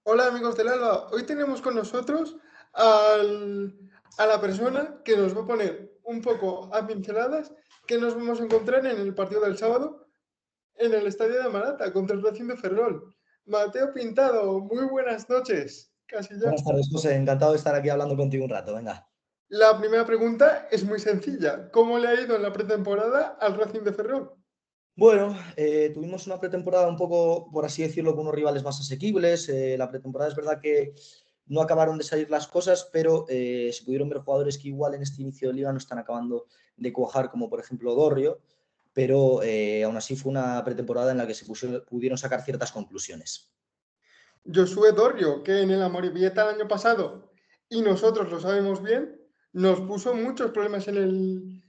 Hola amigos del Alba, hoy tenemos con nosotros al- a la persona que nos va a poner un poco a pinceladas que nos vamos a encontrar en el partido del sábado en el estadio de Marata contra el Racing de Ferrol. Mateo Pintado, muy buenas noches, casi ya. Buenas tardes, José. Encantado de estar aquí hablando contigo un rato. Venga. La primera pregunta es muy sencilla, ¿cómo le ha ido en la pretemporada al Racing de Ferrol? Bueno, tuvimos una pretemporada un poco, por así decirlo, con unos rivales más asequibles. La pretemporada es verdad que no acabaron de salir las cosas, pero se pudieron ver jugadores que igual en este inicio de liga no están acabando de cuajar, como por ejemplo Dorrio, pero aún así fue una pretemporada en la que pudieron sacar ciertas conclusiones. Josué Dorrio, que en el Amorebieta el año pasado, y nosotros lo sabemos bien, nos puso muchos problemas en el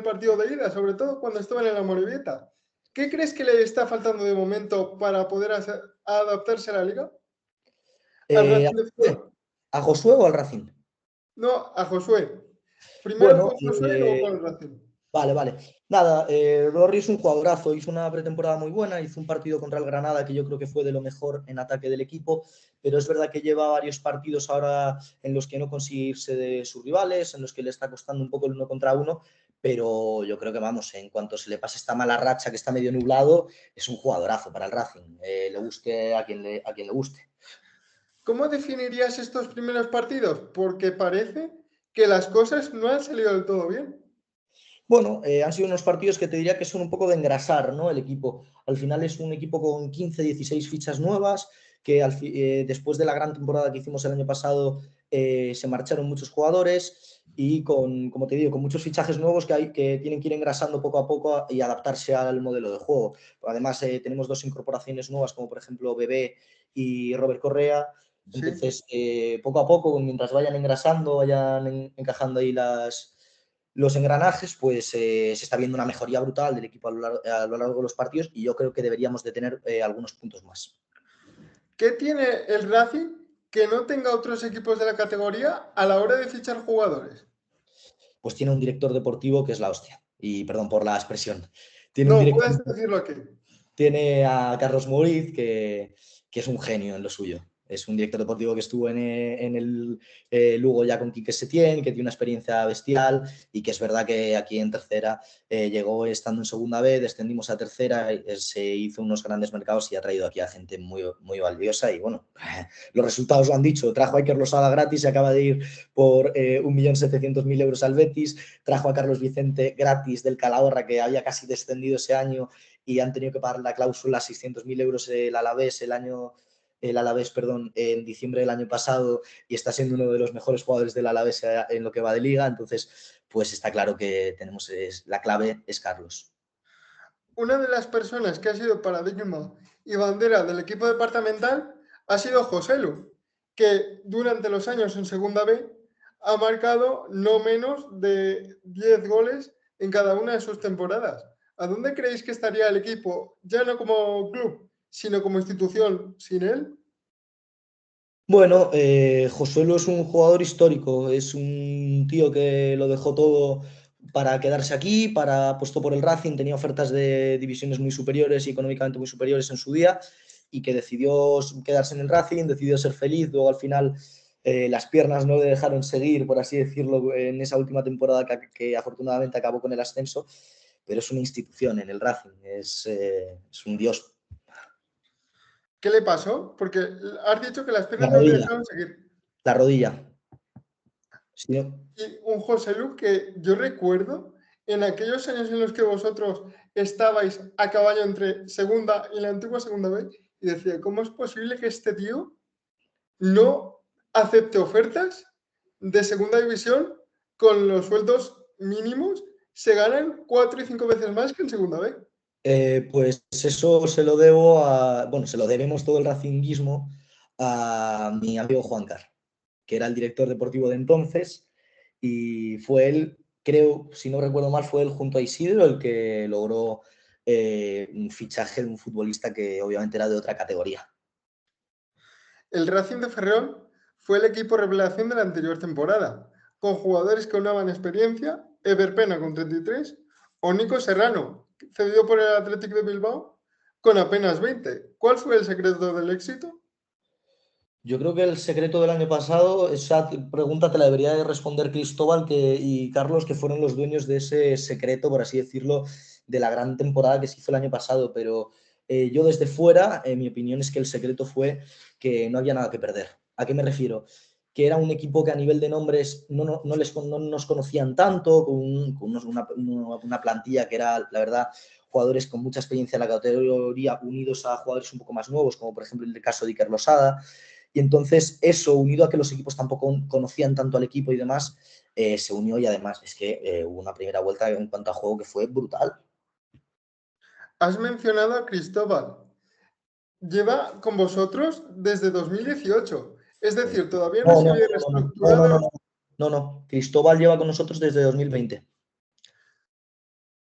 partido de ida, sobre todo cuando estaba en el Amorebieta. ¿Qué crees que le está faltando de momento para poder adaptarse a la liga? ¿Al ¿A Racing de Josué? Ferrol? ¿A Josué o al Racing? No, a Josué. ¿Primero Bueno, con Josué y luego con el Racing? vale, vale. Nada, Dorri es un jugadorazo, hizo una pretemporada muy buena, hizo un partido contra el Granada que yo creo que fue de lo mejor en ataque del equipo, pero es verdad que lleva varios partidos ahora en los que no consigue irse de sus rivales, en los que le está costando un poco el uno contra uno, pero yo creo que vamos, en cuanto se le pase esta mala racha que está medio nublado, es un jugadorazo para el Racing, le guste a quien le guste. ¿Cómo definirías estos primeros partidos? Porque parece que las cosas no han salido del todo bien. Bueno, han sido unos partidos que te diría que son un poco de engrasar, ¿no? El equipo. Al final es un equipo con 15, 16 fichas nuevas, que después de la gran temporada que hicimos el año pasado se marcharon muchos jugadores y con, como te digo, con muchos fichajes nuevos que tienen que ir engrasando poco a poco y adaptarse al modelo de juego. Además, tenemos dos incorporaciones nuevas, como por ejemplo Bebé y Robert Correa. Sí. Entonces, poco a poco, mientras vayan engrasando, vayan encajando ahí los engranajes, pues se está viendo una mejoría brutal del equipo a lo largo de los partidos y yo creo que deberíamos de tener algunos puntos más. ¿Qué tiene el Racing que no tenga otros equipos de la categoría a la hora de fichar jugadores? Pues tiene un director deportivo que es la hostia, y perdón por la expresión. Tiene un No, director, puedes decirlo aquí. tiene a Carlos Moritz, que es un genio en lo suyo. Es un director deportivo que estuvo en el Lugo ya con Quique Setién, que tiene una experiencia bestial y que es verdad que aquí en tercera llegó estando en segunda B, descendimos a tercera, se hizo unos grandes mercados y ha traído aquí a gente muy, muy valiosa y bueno, los resultados lo han dicho. Trajo a Iker Losada gratis, se acaba de ir por 1.700.000 euros al Betis, trajo a Carlos Vicente gratis del Calahorra, que había casi descendido ese año y han tenido que pagar la cláusula 600.000 euros el Alavés, perdón, en diciembre del año pasado y está siendo uno de los mejores jugadores del Alavés en lo que va de liga. Entonces, pues está claro que la clave es Carlos. Una de las personas que ha sido paradigma y bandera del equipo departamental ha sido José Lu, que durante los años en segunda B ha marcado no menos de 10 goles en cada una de sus temporadas. ¿A dónde creéis que estaría el equipo, ya no como club, sino como institución, sin él? Bueno, Josuelo es un jugador histórico, es un tío que lo dejó todo para quedarse aquí, para apuesto por el Racing, tenía ofertas de divisiones muy superiores y económicamente muy superiores en su día y que decidió quedarse en el Racing, decidió ser feliz, luego al final las piernas no le dejaron seguir, por así decirlo, en esa última temporada que afortunadamente acabó con el ascenso, pero es una institución en el Racing, es un dios. ¿Qué le pasó? Porque has dicho que las La piernas no le rodilla, dejaron seguir. la rodilla. Sí, Y un José Lu que yo recuerdo en aquellos años en los que vosotros estabais a caballo entre segunda y la antigua segunda B, y decía, ¿cómo es posible que este tío no acepte ofertas de segunda división con los sueldos mínimos? Se ganan 4 y 5 veces más que en segunda B. Pues eso se lo debo bueno, se lo debemos todo el racinguismo a mi amigo Juan Car, que era el director deportivo de entonces, y fue él, creo, si no recuerdo mal, fue él junto a Isidro el que logró un fichaje de un futbolista que obviamente era de otra categoría. El Racing de Ferrol fue el equipo revelación de la anterior temporada, con jugadores que unaban experiencia, Ever Pena con 33 o Nico Serrano, cedido por el Athletic de Bilbao, con apenas 20. ¿Cuál fue el secreto del éxito? Yo creo que el secreto del año pasado, esa pregunta te la debería de responder Cristóbal y Carlos, que fueron los dueños de ese secreto, por así decirlo, de la gran temporada que se hizo el año pasado. Pero yo desde fuera, mi opinión es que el secreto fue que no había nada que perder. ¿A qué me refiero? Que era un equipo que a nivel de nombres no nos conocían tanto, con una plantilla que era, la verdad, jugadores con mucha experiencia en la categoría unidos a jugadores un poco más nuevos, como por ejemplo el caso de Iker Losada. Y entonces eso, unido a que los equipos tampoco conocían tanto al equipo y demás, se unió y además es que hubo una primera vuelta en cuanto a juego que fue brutal. Has mencionado a Cristóbal. Lleva con vosotros desde 2018. Es decir, todavía no No, se no, había no, no, no, no, reestructurado. no, no, no. Cristóbal lleva con nosotros desde 2020.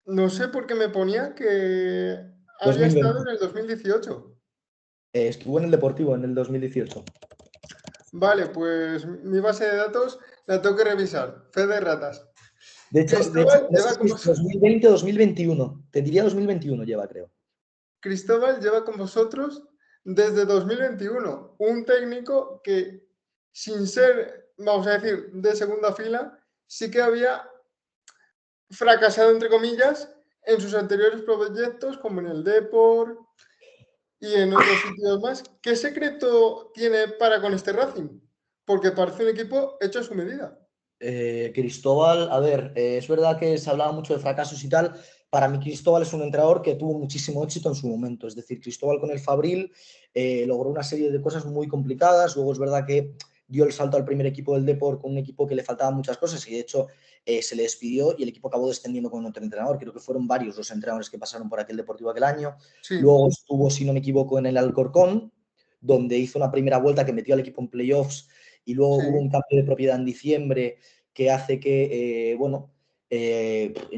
No sé por qué me ponía que había estado 2020. en el 2018. Estuvo en el Deportivo en el 2018. Vale, pues mi base de datos la tengo que revisar. Fe de ratas. De hecho, Cristóbal no sé lleva si con es 2020 o 2021. Te diría 2021 lleva, creo. Cristóbal lleva con vosotros desde 2021. Un técnico que, sin ser, vamos a decir, de segunda fila, sí que había fracasado, entre comillas, en sus anteriores proyectos, como en el Depor y en otros sitios más. ¿Qué secreto tiene para con este Racing? Porque parece un equipo hecho a su medida. Cristóbal, a ver, es verdad que se hablaba mucho de fracasos y tal. Para mí, Cristóbal es un entrenador que tuvo muchísimo éxito en su momento. Es decir, Cristóbal con el Fabril logró una serie de cosas muy complicadas. Luego es verdad que dio el salto al primer equipo del Depor con un equipo que le faltaban muchas cosas y de hecho se le despidió y el equipo acabó descendiendo con otro entrenador. Creo que fueron varios los entrenadores que pasaron por aquel Deportivo aquel año. Sí, Luego estuvo, si no me equivoco, en el Alcorcón, donde hizo una primera vuelta que metió al equipo en playoffs y luego hubo un sí. cambio de propiedad en diciembre que hace que,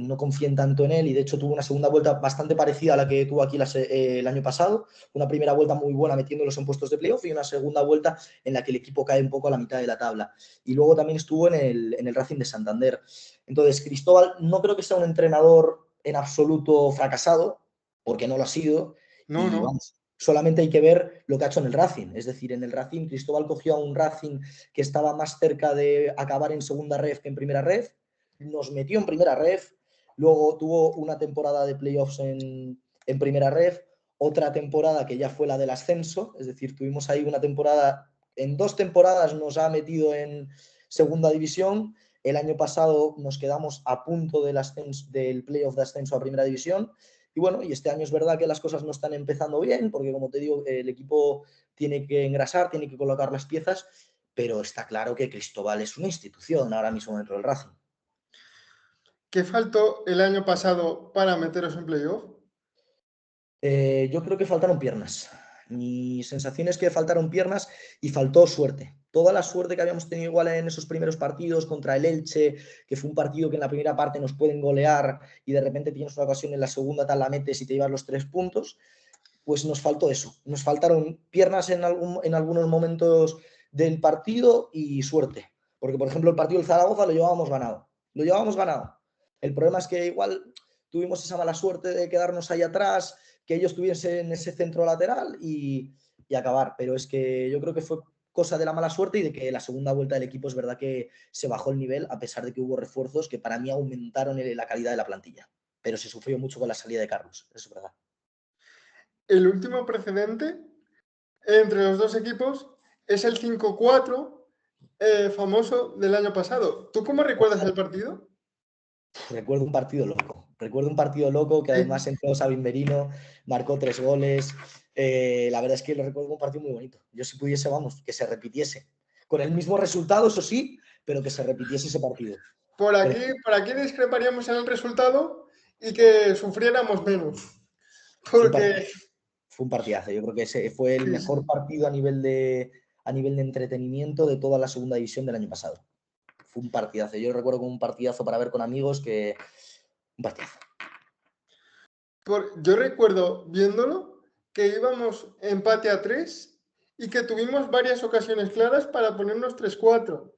no confíen tanto en él y de hecho tuvo una segunda vuelta bastante parecida a la que tuvo aquí el año pasado, una primera vuelta muy buena metiéndolos en puestos de playoff y una segunda vuelta en la que el equipo cae un poco a la mitad de la tabla. Y luego también estuvo en el Racing de Santander. Entonces, Cristóbal no creo que sea un entrenador en absoluto fracasado, porque no lo ha sido, No, y no. vamos, solamente hay que ver lo que ha hecho en el Racing. Es decir, en el Racing, Cristóbal cogió a un Racing que estaba más cerca de acabar en segunda ref que en primera ref, nos metió en primera ref, luego tuvo una temporada de playoffs en primera ref, otra temporada que ya fue la del ascenso, es decir, tuvimos ahí una temporada, en 2 temporadas nos ha metido en segunda división, el año pasado nos quedamos a punto del playoff de ascenso a primera división, y bueno, y este año es verdad que las cosas no están empezando bien, porque como te digo, el equipo tiene que engrasar, tiene que colocar las piezas, pero está claro que Cristóbal es una institución ahora mismo dentro del Racing. ¿Qué faltó el año pasado para meteros en playoff? Yo creo que faltaron piernas. Mi sensación es que faltaron piernas y faltó suerte. Toda la suerte que habíamos tenido igual en esos primeros partidos contra el Elche, que fue un partido que en la primera parte nos pueden golear y de repente tienes una ocasión en la segunda, tal la metes y te llevas los 3 puntos, pues nos faltó eso. Nos faltaron piernas en algunos momentos del partido y suerte. Porque, por ejemplo, el partido del Zaragoza lo llevábamos ganado. Lo llevábamos ganado. El problema es que igual tuvimos esa mala suerte de quedarnos ahí atrás, que ellos tuviesen ese centro lateral y acabar. Pero es que yo creo que fue cosa de la mala suerte y de que la segunda vuelta del equipo es verdad que se bajó el nivel, a pesar de que hubo refuerzos que para mí aumentaron la calidad de la plantilla. Pero se sufrió mucho con la salida de Carlos, eso es verdad. El último precedente entre los dos equipos es el 5-4 famoso del año pasado. ¿Tú cómo recuerdas el partido? Recuerdo un partido loco. Recuerdo un partido loco que además Sí. entró Sabin Merino, marcó 3 goles. La verdad es que lo recuerdo como un partido muy bonito. Yo si pudiese, vamos, que se repitiese. Con el mismo resultado, eso sí, pero que se repitiese ese partido. Pero Por aquí discreparíamos en el resultado y que sufriéramos menos. fue un, Porque fue un partidazo. Yo creo que ese fue el sí, mejor sí. partido a nivel de entretenimiento de toda la segunda división del año pasado. Fue un partidazo. Yo recuerdo como un partidazo para ver con amigos que... Un partidazo. Yo recuerdo viéndolo que íbamos empate a 3 y que tuvimos varias ocasiones claras para ponernos 3-4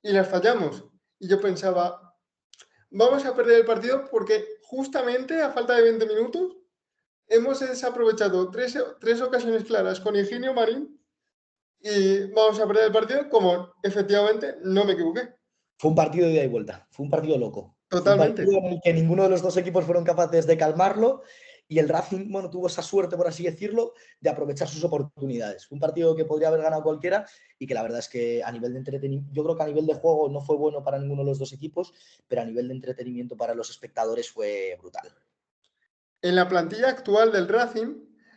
y las fallamos. Y yo pensaba, vamos a perder el partido porque justamente a falta de 20 minutos hemos desaprovechado tres ocasiones claras con Higinio Marín y vamos a perder el partido como efectivamente no me equivoqué. Fue un partido de ida y vuelta, fue un partido loco. Fue un Totalmente. partido en el que ninguno de los dos equipos fueron capaces de calmarlo y el Racing, bueno, tuvo esa suerte, por así decirlo, de aprovechar sus oportunidades. Fue un partido que podría haber ganado cualquiera y que la verdad es que a nivel de entretenimiento, yo creo que a nivel de juego no fue bueno para ninguno de los dos equipos, pero a nivel de entretenimiento para los espectadores fue brutal. En la plantilla actual del Racing,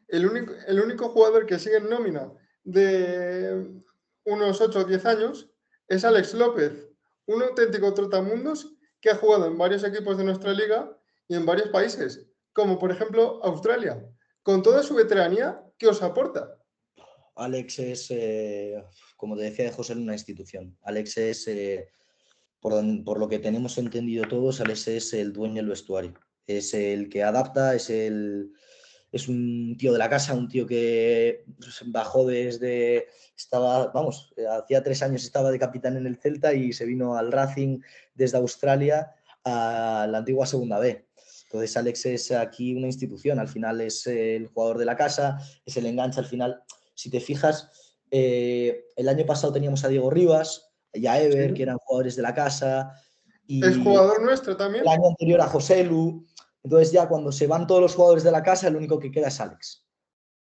el único jugador que sigue en nómina de unos 8 o 10 años es Alex López, un auténtico trotamundos que ha jugado en varios equipos de nuestra liga y en varios países, como por ejemplo Australia. Con toda su veteranía, ¿qué os aporta? Alex es, como te decía de José, una institución. Alex es, por lo que tenemos entendido todos, Alex es el dueño del vestuario. Es el que adapta, es un tío de la casa, un tío que bajó hacía 3 años estaba de capitán en el Celta y se vino al Racing desde Australia a la antigua Segunda B. Entonces Alex es aquí una institución, al final es el jugador de la casa, es el enganche, al final, si te fijas, el año pasado teníamos a Diego Rivas y a Ever, que Sí. eran jugadores de la casa, Es y jugador nuestro el también. año anterior a José Lu. Entonces ya cuando se van todos los jugadores de la casa, el único que queda es Alex.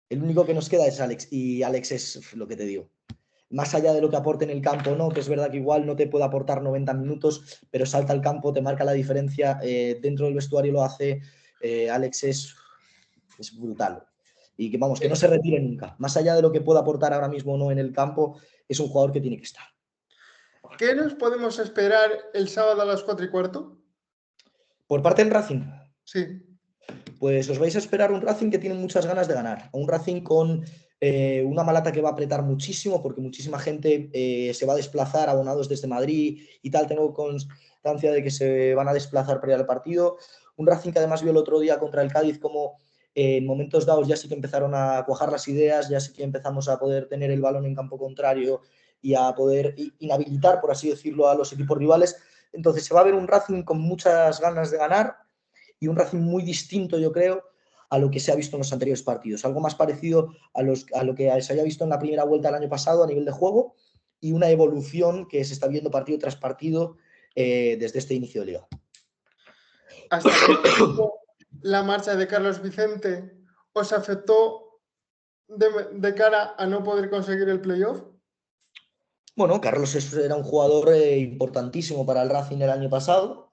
El único que nos queda es Alex. Y Alex es lo que te digo. Más allá de lo que aporte en el campo, no, que es verdad que igual no te puede aportar 90 minutos, pero salta al campo, te marca la diferencia. Dentro del vestuario lo hace. Alex es brutal. Y que vamos, que no se retire nunca. Más allá de lo que pueda aportar ahora mismo o no en el campo, es un jugador que tiene que estar. ¿Qué nos podemos esperar el sábado a las 4:15? Por parte del Racing, Sí. pues os vais a esperar un Racing que tiene muchas ganas de ganar. Un Racing con una Malata que va a apretar muchísimo porque muchísima gente se va a desplazar, abonados desde Madrid y tal. Tengo constancia de que se van a desplazar para ir al partido. Un Racing que además vio el otro día contra el Cádiz como en momentos dados ya sí que empezaron a cuajar las ideas, ya sí que empezamos a poder tener el balón en campo contrario y a poder inhabilitar, por así decirlo, a los equipos rivales. Entonces se va a ver un Racing con muchas ganas de ganar y un Racing muy distinto, yo creo, a lo que se ha visto en los anteriores partidos. Algo más parecido a lo que se había visto en la primera vuelta del año pasado a nivel de juego y una evolución que se está viendo partido tras partido desde este inicio de liga. ¿Hasta qué punto la marcha de Carlos Vicente os afectó de cara a no poder conseguir el playoff? Bueno, Carlos era un jugador importantísimo para el Racing el año pasado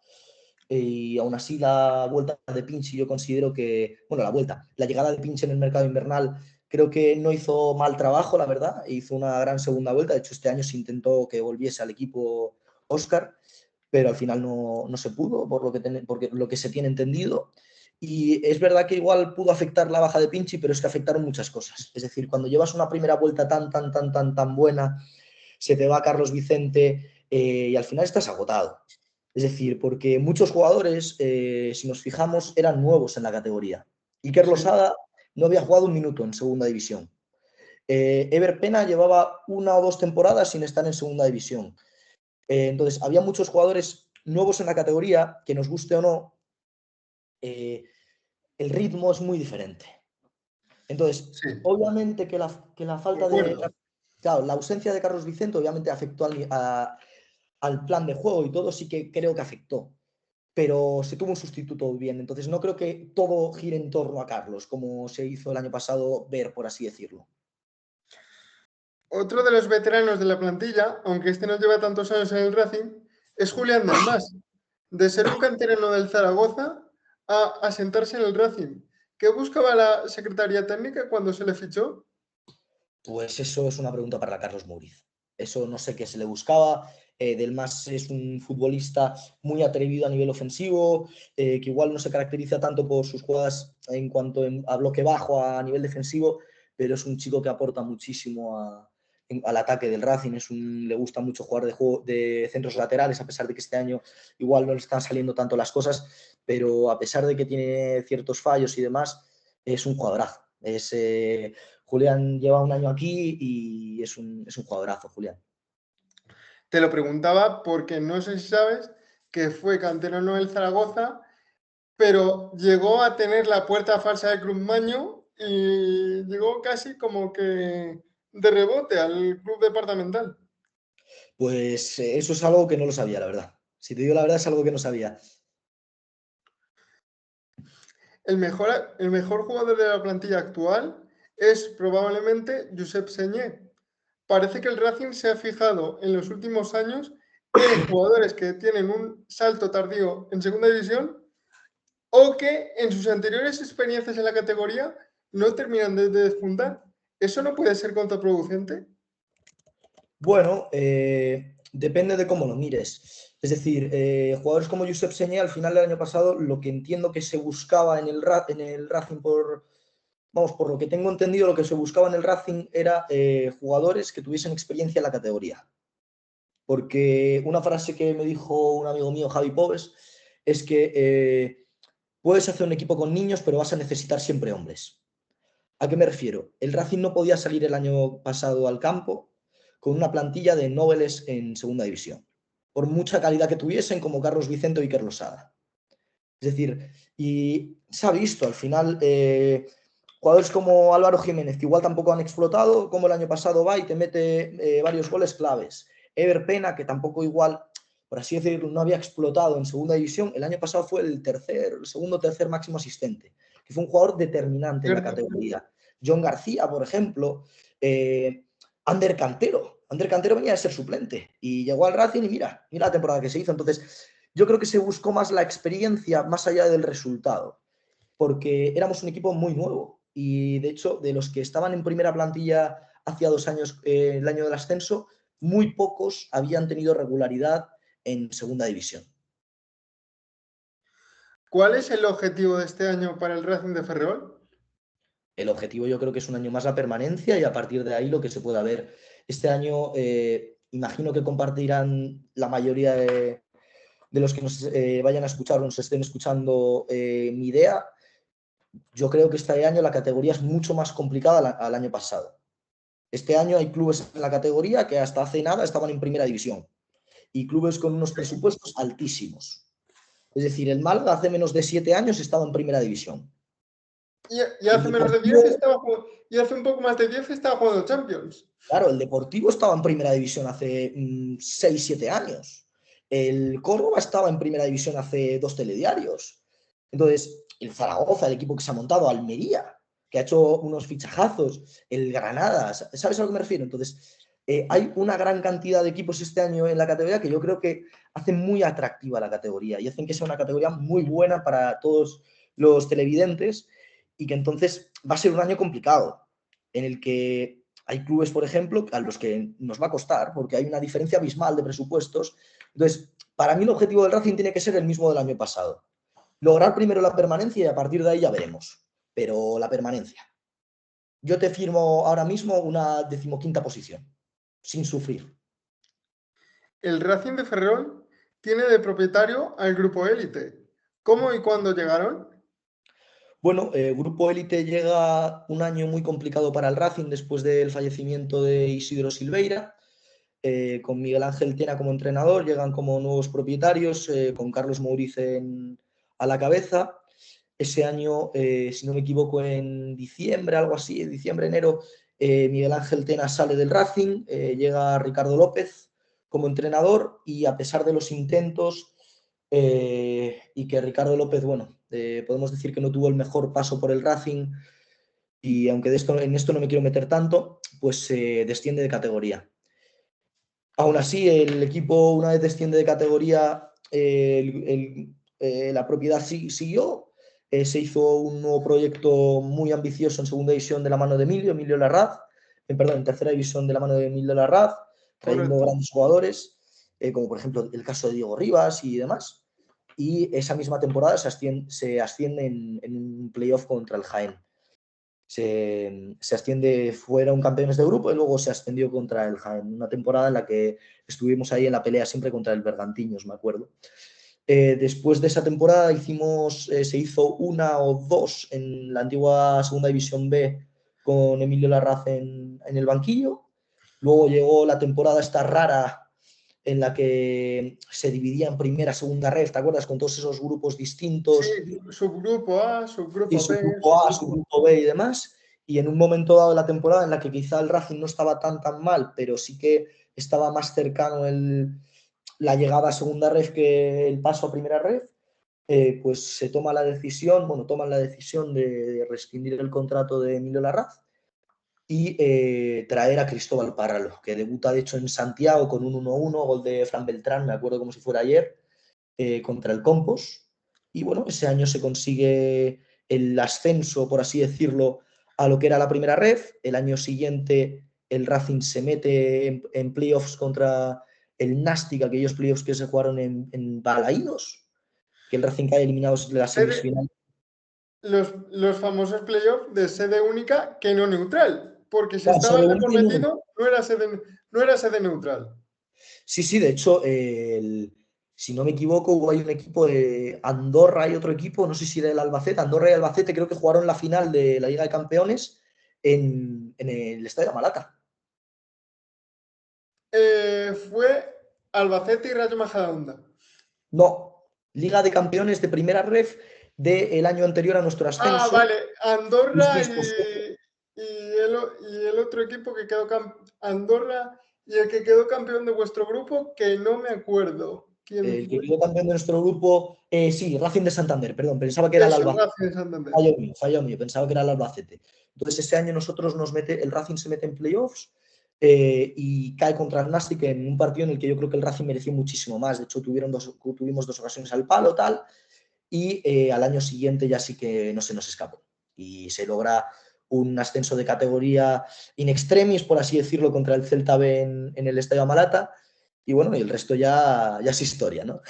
y aún así la vuelta de Pinchi yo considero que, bueno, la llegada de Pinchi en el mercado invernal creo que no hizo mal trabajo, la verdad, hizo una gran segunda vuelta, de hecho este año se intentó que volviese al equipo Oscar, pero al final no se pudo, porque lo que se tiene entendido. Y es verdad que igual pudo afectar la baja de Pinchi, pero es que afectaron muchas cosas. Es decir, cuando llevas una primera vuelta tan buena, se te va Carlos Vicente y al final estás agotado. Es decir, porque muchos jugadores, si nos fijamos, eran nuevos en la categoría. Iker Sí. Losada no había jugado un minuto en segunda división. Ever Pena llevaba 1 o 2 temporadas sin estar en segunda división. Entonces, había muchos jugadores nuevos en la categoría, que nos guste o no, el ritmo es muy diferente. Entonces, Sí, obviamente que la falta de. concuerdo. Claro, la ausencia de Carlos Vicente obviamente afectó al plan de juego y todo, sí que creo que afectó. Pero se tuvo un sustituto bien. Entonces, no creo que todo gire en torno a Carlos, como se hizo el año pasado ver, por así decirlo. Otro de los veteranos de la plantilla, aunque este no lleva tantos años en el Racing, es Julián del Mas. De ser un canterano del Zaragoza a asentarse en el Racing. ¿Qué buscaba la Secretaría Técnica cuando se le fichó? Pues eso es una pregunta para la Carlos Mouriz. Eso no sé qué se le buscaba. Del Mas es un futbolista muy atrevido a nivel ofensivo, que igual no se caracteriza tanto por sus jugadas en cuanto a bloque bajo, a nivel defensivo, pero es un chico que aporta muchísimo al ataque del Racing. Le gusta mucho jugar de centros laterales, a pesar de que este año igual no le están saliendo tanto las cosas, pero a pesar de que tiene ciertos fallos y demás, es un jugadorazo. Julián lleva un año aquí y es un jugadorazo, Julián. Te lo preguntaba porque no sé si sabes que fue canterano del Zaragoza pero llegó a tener la puerta falsa de Club Maño y llegó casi como que de rebote al club departamental. Pues eso es algo que no lo sabía, la verdad. Si te digo la verdad, es algo que no sabía. El mejor jugador de la plantilla actual es probablemente Josep Señé. Parece que el Racing se ha fijado en los últimos años en jugadores que tienen un salto tardío en segunda división o que en sus anteriores experiencias en la categoría no terminan de despuntar. ¿Eso no puede ser contraproducente? Bueno, depende de cómo lo mires. Es decir, jugadores como Josep Señé, al final del año pasado, lo que entiendo que se buscaba en el Racing vamos, por lo que tengo entendido, lo que se buscaba en el Racing era jugadores que tuviesen experiencia en la categoría. Porque una frase que me dijo un amigo mío, Javi Pobes, es que puedes hacer un equipo con niños, pero vas a necesitar siempre hombres. ¿A qué me refiero? El Racing no podía salir el año pasado al campo con una plantilla de noveles en segunda división, por mucha calidad que tuviesen, como Carlos Vicente o Iker Losada. Es decir, y se ha visto al final jugadores como Álvaro Jiménez, que igual tampoco han explotado, como el año pasado va y te mete varios goles claves. Ever Pena, que tampoco igual, por así decirlo, no había explotado en segunda división, el año pasado fue el segundo tercer máximo asistente, que fue un jugador determinante en la Cierto. categoría. John García, por ejemplo, Ander Cantero. Ander Cantero venía de ser suplente y llegó al Racing y mira la temporada que se hizo. Entonces, yo creo que se buscó más la experiencia más allá del resultado, porque éramos un equipo muy nuevo y de hecho de los que estaban en primera plantilla hacía 2 años, el año del ascenso, muy pocos habían tenido regularidad en segunda división. ¿Cuál es el objetivo de este año para el Racing de Ferrol? El objetivo yo creo que es un año más la permanencia y a partir de ahí lo que se pueda ver. Este año imagino que compartirán la mayoría de los que nos vayan a escuchar o nos estén escuchando mi idea. Yo creo que este año la categoría es mucho más complicada al año pasado. Este año hay clubes en la categoría que hasta hace nada estaban en primera división y clubes con unos presupuestos altísimos. Es decir, el Málaga hace menos de 7 años estaba en primera división. Y El hace menos de 10 Deportivo, estaba y hace un poco más de 10 estaba jugando Champions. claro, el Deportivo estaba en primera división hace 6, 7 años. El Córdoba estaba en primera división hace 2 telediarios. Entonces, el Zaragoza, el equipo que se ha montado, Almería, que ha hecho unos fichajazos, el Granada, ¿sabes a lo que me refiero? Entonces, hay una gran cantidad de equipos este año en la categoría que yo creo que hacen muy atractiva la categoría y hacen que sea una categoría muy buena para todos los televidentes y que entonces va a ser un año complicado en el que hay clubes, por ejemplo, a los que nos va a costar porque hay una diferencia abismal de presupuestos. Entonces, para mí el objetivo del Racing tiene que ser el mismo del año pasado. Lograr primero la permanencia y a partir de ahí ya veremos. Pero la permanencia. Yo te firmo ahora mismo una 15ª posición, sin sufrir. El Racing de Ferrol tiene de propietario al Grupo Élite. ¿Cómo y cuándo llegaron? Bueno, Grupo Élite llega un año muy complicado para el Racing después del fallecimiento de Isidro Silveira. Con Miguel Ángel Tena como entrenador, llegan como nuevos propietarios, con Carlos Mouriz a la cabeza. Ese año, si no me equivoco, en diciembre, algo así, en diciembre, enero, Miguel Ángel Tena sale del Racing, llega Ricardo López como entrenador y a pesar de los intentos y que Ricardo López, bueno, podemos decir que no tuvo el mejor paso por el Racing y aunque en esto no me quiero meter tanto, pues desciende de categoría. Aún así, el equipo, una vez desciende de categoría, la propiedad siguió. Se hizo un nuevo proyecto muy ambicioso en segunda división de la mano de Emilio Larraz, perdón, en tercera división de la mano de Emilio Larraz, trayendo Correcto. grandes jugadores, como por ejemplo el caso de Diego Rivas y demás. Y esa misma temporada se asciende en un playoff contra el Jaén. Se asciende, fueron campeones de grupo y luego se ascendió contra el Jaén. Una temporada en la que estuvimos ahí en la pelea siempre contra el Bergantiños, me acuerdo. Después de esa temporada se hizo una o dos en la antigua Segunda División B con Emilio Larraz en el banquillo. Luego llegó la temporada esta rara en la que se dividía en primera, segunda ref, ¿te acuerdas? Con todos esos grupos distintos. Sí, subgrupo A, Y subgrupo B, subgrupo A, subgrupo... subgrupo B y demás. Y en un momento dado de la temporada en la que quizá el Racing no estaba tan mal, pero sí que estaba más cercano la llegada a segunda ref que el paso a primera ref, pues se toma la decisión, toman la decisión de rescindir el contrato de Emilio Larraz y traer a Cristóbal Párralo, que debuta de hecho en Santiago con un 1-1, gol de Fran Beltrán, me acuerdo como si fuera ayer, contra el Compos. Y bueno, ese año se consigue el ascenso, por así decirlo, a lo que era la primera ref. El año siguiente el Racing se mete en playoffs contra el Nastic, aquellos playoffs que se jugaron en Balaídos, que el Racing cae eliminado de la semifinal. Los famosos playoffs de sede única que no neutral, porque si Claro, estaba sede el única Depor y no. metido, no era sede neutral. Sí, de hecho, si no me equivoco, hubo ahí un equipo de Andorra y otro equipo, no sé si era el Albacete, Andorra y Albacete creo que jugaron la final de la Liga de Campeones en el Estadio Malata. Fue Albacete y Rayo Majadahonda. No, Liga de Campeones de primera ref del año anterior a nuestro Ah, ascenso. vale, Andorra Justo, y el otro equipo que quedó Andorra y el que quedó campeón de vuestro grupo, que no me acuerdo quién el que fue. quedó campeón de nuestro grupo, sí, Racing de Santander, perdón, pensaba que era el Eso, Albacete. Racing de Santander. Fallo mío, pensaba que era el Albacete. Entonces ese año el Racing se mete en playoffs y cae contra el Nastic en un partido en el que yo creo que el Racing mereció muchísimo más. De hecho, tuvimos dos ocasiones al palo, tal, y al año siguiente ya sí que no se nos escapó. Y se logra un ascenso de categoría in extremis, por así decirlo, contra el Celta B en el Estadio Malata. Y bueno, y el resto ya es historia, ¿no?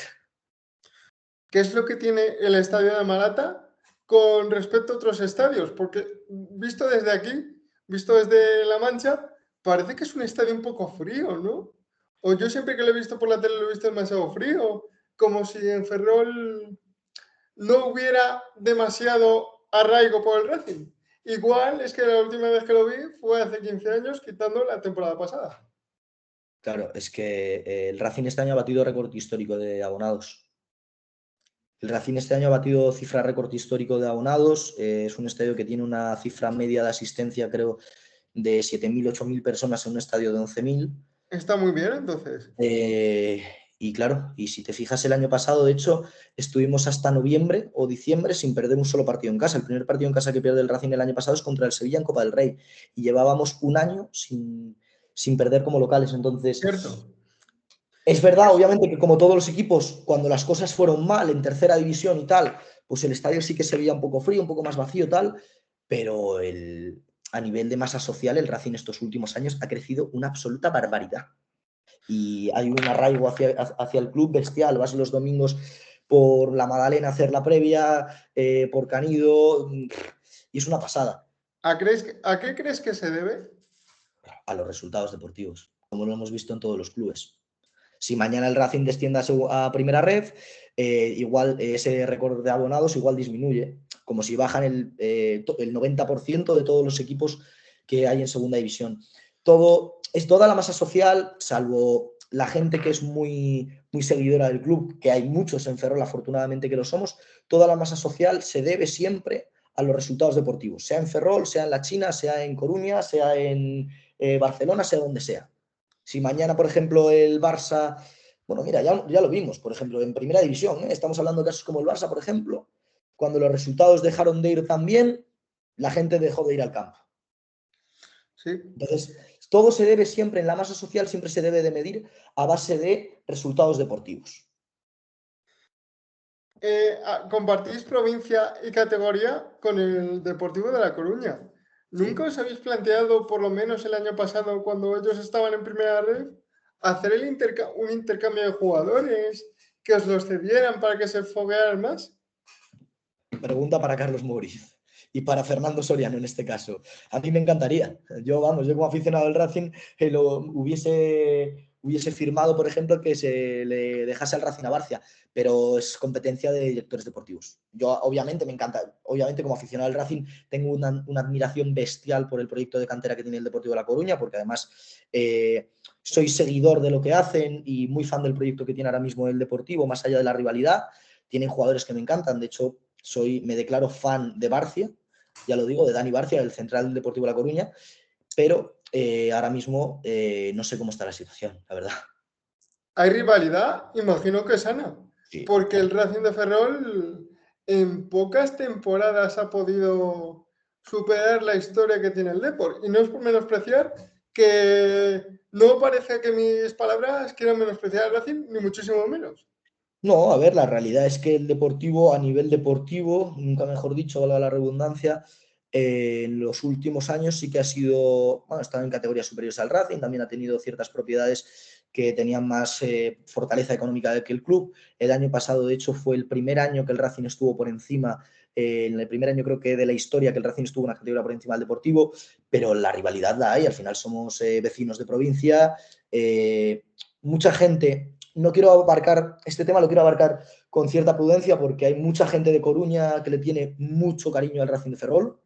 ¿Qué es lo que tiene el estadio de Malata con respecto a otros estadios? Porque visto desde aquí, visto desde La Mancha, parece que es un estadio un poco frío, ¿no? O yo siempre que lo he visto por la tele lo he visto demasiado frío, como si en Ferrol no hubiera demasiado arraigo por el Racing. Igual es que la última vez que lo vi fue hace 15 años, quitando la temporada pasada. Claro, es que el Racing este año ha batido récord histórico de abonados. El Racing este año ha batido cifra récord histórico de abonados. Es un estadio que tiene una cifra media de asistencia, creo, de 7.000, 8.000 personas en un estadio de 11.000. Está muy bien, entonces. Y claro, y si te fijas el año pasado, de hecho, estuvimos hasta noviembre o diciembre sin perder un solo partido en casa. El primer partido en casa que pierde el Racing el año pasado es contra el Sevilla en Copa del Rey. Y llevábamos un año sin perder como locales. Entonces, Cierto. es verdad, obviamente, que como todos los equipos, cuando las cosas fueron mal en tercera división y tal, pues el estadio sí que se veía un poco frío, un poco más vacío tal, pero a nivel de masa social el Racing estos últimos años ha crecido una absoluta barbaridad. Y hay un arraigo hacia el club bestial. Vas los domingos por la Madalena a hacer la previa, por Canido, y es una pasada. ¿A qué crees que se debe? A los resultados deportivos, como lo hemos visto en todos los clubes. Si mañana el Racing desciende a primera ref, igual ese récord de abonados igual disminuye, como si bajan el 90% de todos los equipos que hay en segunda división. Toda la masa social, salvo la gente que es muy, muy seguidora del club, que hay muchos en Ferrol, afortunadamente que lo somos, toda la masa social se debe siempre a los resultados deportivos, sea en Ferrol, sea en la China, sea en Coruña, sea en Barcelona, sea donde sea. Si mañana, por ejemplo, el Barça, bueno, mira, ya lo vimos, por ejemplo, en primera división, estamos hablando de casos como el Barça, por ejemplo, cuando los resultados dejaron de ir tan bien, la gente dejó de ir al campo. Sí. Entonces, todo se debe siempre, en la masa social siempre se debe de medir a base de resultados deportivos. Compartís provincia y categoría con el Deportivo de La Coruña. ¿Nunca Sí. os habéis planteado, por lo menos el año pasado, cuando ellos estaban en primera red, hacer un intercambio de jugadores, que os los cedieran para que se foguearan más? Pregunta para Carlos Mouriz y para Fernando Soriano en este caso. A mí me encantaría. Yo como aficionado al Racing, hubiese hubiese firmado, por ejemplo, que se le dejase al Racing a Barcia, pero es competencia de directores deportivos. Yo, obviamente, me encanta, obviamente, como aficionado al Racing, tengo una admiración bestial por el proyecto de cantera que tiene el Deportivo de La Coruña, porque además soy seguidor de lo que hacen y muy fan del proyecto que tiene ahora mismo el Deportivo, más allá de la rivalidad. Tienen jugadores que me encantan, de hecho, me declaro fan de Barcia, ya lo digo, de Dani Barcia, el central del Deportivo de La Coruña, pero ahora mismo no sé cómo está la situación, la verdad. Hay rivalidad, imagino que sana, Sí, porque el Racing de Ferrol en pocas temporadas ha podido superar la historia que tiene el Depor. Y no es por menospreciar, que no parece que mis palabras quieran menospreciar al Racing, ni muchísimo menos. no, a ver, la realidad es que el Deportivo, a nivel deportivo, nunca mejor dicho, valga la redundancia, en los últimos años sí que ha sido, bueno, ha estado en categorías superiores al Racing, también ha tenido ciertas propiedades que tenían más fortaleza económica que el club. El año pasado, de hecho, fue el primer año que el Racing estuvo por encima, en el primer año creo que de la historia que el Racing estuvo una categoría por encima del Deportivo, pero la rivalidad la hay, al final somos vecinos de provincia, mucha gente. No quiero abarcar, este tema lo quiero abarcar con cierta prudencia porque hay mucha gente de Coruña que le tiene mucho cariño al Racing de Ferrol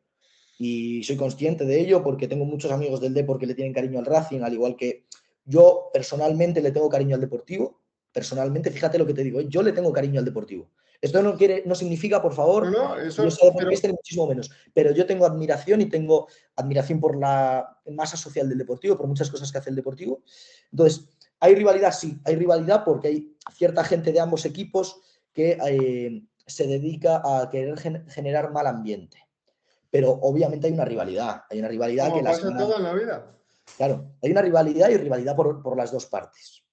y soy consciente de ello porque tengo muchos amigos del Depor que le tienen cariño al Racing, al igual que yo personalmente le tengo cariño al Deportivo. Personalmente, fíjate lo que te digo, yo le tengo cariño al Deportivo. Esto no significa, por No, favor, no, que yo eso, sea pero deportista ni muchísimo menos, pero yo tengo admiración y tengo admiración por la masa social del Deportivo, por muchas cosas que hace el Deportivo. Entonces, ¿hay rivalidad? Sí, hay rivalidad porque hay cierta gente de ambos equipos que se dedica a querer generar mal ambiente. Pero obviamente hay una rivalidad que como la pasa semana, todo en la vida. claro, hay una rivalidad y rivalidad por las dos partes.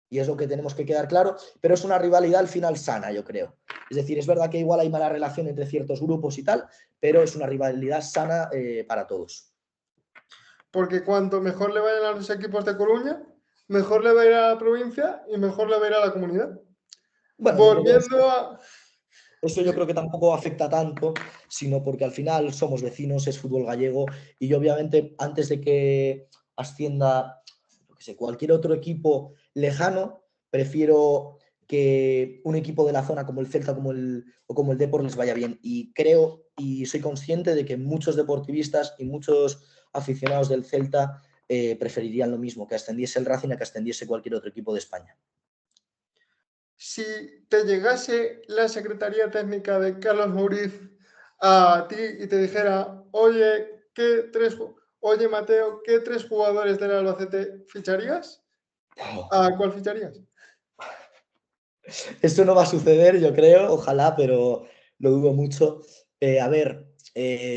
Y es lo que tenemos que quedar claro, pero es una rivalidad al final sana, yo creo. Es decir, es verdad que igual hay mala relación entre ciertos grupos y tal, pero es una rivalidad sana para todos. Porque cuanto mejor le vayan a los equipos de Coruña, mejor le va a ir a la provincia y mejor le va a ir a la comunidad. Bueno, yo creo que Volviendo a... eso yo creo que tampoco afecta tanto, sino porque al final somos vecinos, es fútbol gallego y yo obviamente antes de que ascienda, yo qué sé, cualquier otro equipo lejano, prefiero que un equipo de la zona como el Celta o como el Depor les vaya bien. Y creo y soy consciente de que muchos deportivistas y muchos aficionados del Celta preferirían lo mismo, que ascendiese el Racing a que ascendiese cualquier otro equipo de España. Si te llegase la Secretaría Técnica de Carlos Mouriz a ti y te dijera, oye, oye Mateo, ¿qué tres jugadores del Albacete ficharías? ¿A cuál ficharías? Esto no va a suceder, yo creo, ojalá, pero lo dudo mucho. A ver,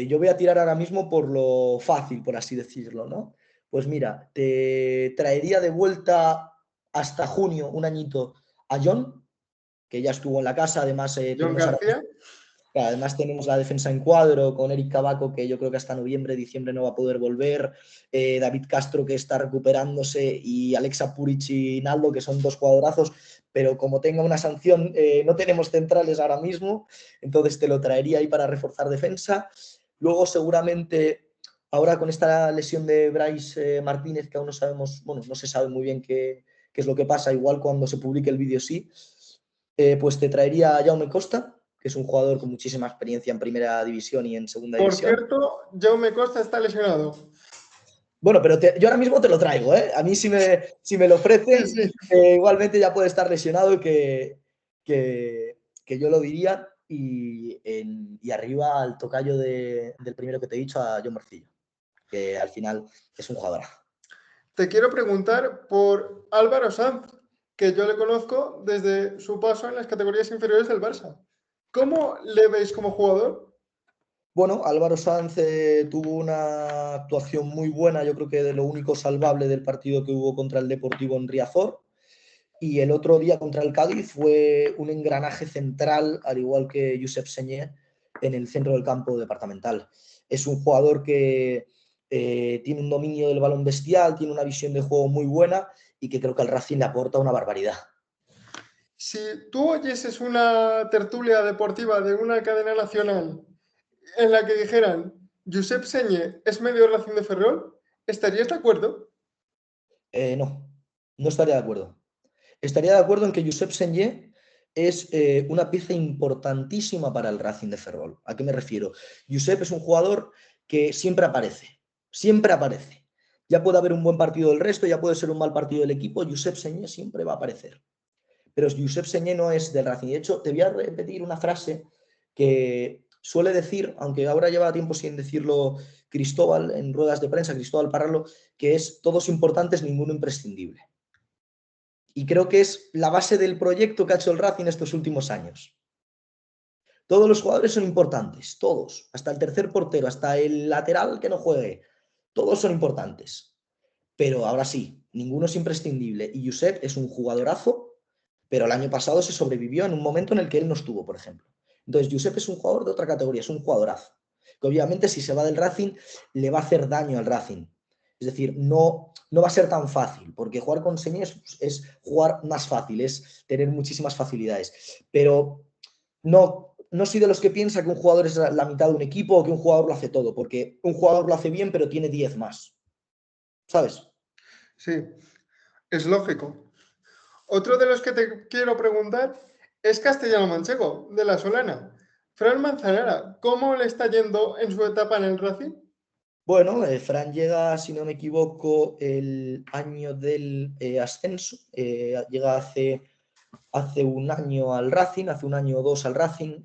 yo voy a tirar ahora mismo por lo fácil, por así decirlo, ¿no? Pues mira, te traería de vuelta hasta junio, un añito, a John, que ya estuvo en la casa, además John tenemos ahora García. Además tenemos la defensa en cuadro con Eric Cabaco, que yo creo que hasta noviembre, diciembre no va a poder volver, David Castro, que está recuperándose, y Alexa Puric y Naldo, que son dos jugadorazos, pero como tenga una sanción, no tenemos centrales ahora mismo, entonces te lo traería ahí para reforzar defensa. Luego seguramente, ahora con esta lesión de Bryce Martínez, que aún no sabemos, bueno, no se sabe muy bien qué es lo que pasa, igual cuando se publique el vídeo sí, pues te traería a Jaume Costa, que es un jugador con muchísima experiencia en primera división y en segunda Por división. cierto, Jaume Costa está lesionado. Bueno, pero yo ahora mismo te lo traigo, ¿eh? A mí si me lo Sí, ofrecen, sí. igualmente ya puede estar lesionado y que yo lo diría. Y arriba al tocayo del primero que te he dicho, a John Morcillo, que al final es un jugador. Te quiero preguntar por Álvaro Sanz, que yo le conozco desde su paso en las categorías inferiores del Barça. ¿Cómo le veis como jugador? Bueno, Álvaro Sanz tuvo una actuación muy buena, yo creo que de lo único salvable del partido que hubo contra el Deportivo en Riazor. Y el otro día contra el Cádiz fue un engranaje central, al igual que Josep Señé, en el centro del campo departamental. Es un jugador que tiene un dominio del balón bestial, tiene una visión de juego muy buena y que creo que al Racing le aporta una barbaridad. Si tú oyeses una tertulia deportiva de una cadena nacional en la que dijeran Josep Señé es medio Racing de Ferrol, ¿estarías de acuerdo? No, No estaría de acuerdo. Estaría de acuerdo en que Josep Senye es una pieza importantísima para el Racing de Ferrol. ¿A qué me refiero? Josep es un jugador que siempre aparece, siempre aparece. Ya puede haber un buen partido del resto, ya puede ser un mal partido del equipo, Josep Senye siempre va a aparecer. Pero Josep Senye no es del Racing. De hecho, te voy a repetir una frase que suele decir, aunque ahora lleva tiempo sin decirlo Cristóbal en ruedas de prensa, Cristóbal Parralo, que es todos importantes, ninguno imprescindible. Y creo que es la base del proyecto que ha hecho el Racing estos últimos años. Todos los jugadores son importantes, todos, hasta el tercer portero, hasta el lateral que no juegue, todos son importantes. Pero ahora sí, ninguno es imprescindible. Y Josep es un jugadorazo, pero el año pasado se sobrevivió en un momento en el que él no estuvo, por ejemplo. Entonces, Josep es un jugador de otra categoría, es un jugadorazo. Que obviamente si se va del Racing, le va a hacer daño al Racing. Es decir, no va a ser tan fácil, porque jugar con Semi es jugar más fácil, es tener muchísimas facilidades. Pero no soy de los que piensa que un jugador es la mitad de un equipo o que un jugador lo hace todo, porque un jugador lo hace bien, pero tiene 10 más. ¿Sabes? Sí, es lógico. Otro de los que te quiero preguntar es Castellano Manchego, de la Solana. Fran Manzanera, ¿cómo le está yendo en su etapa en el Racing? Bueno, Fran llega, si no me equivoco, el año del ascenso. Llega hace un año al Racing, hace un año o dos al Racing.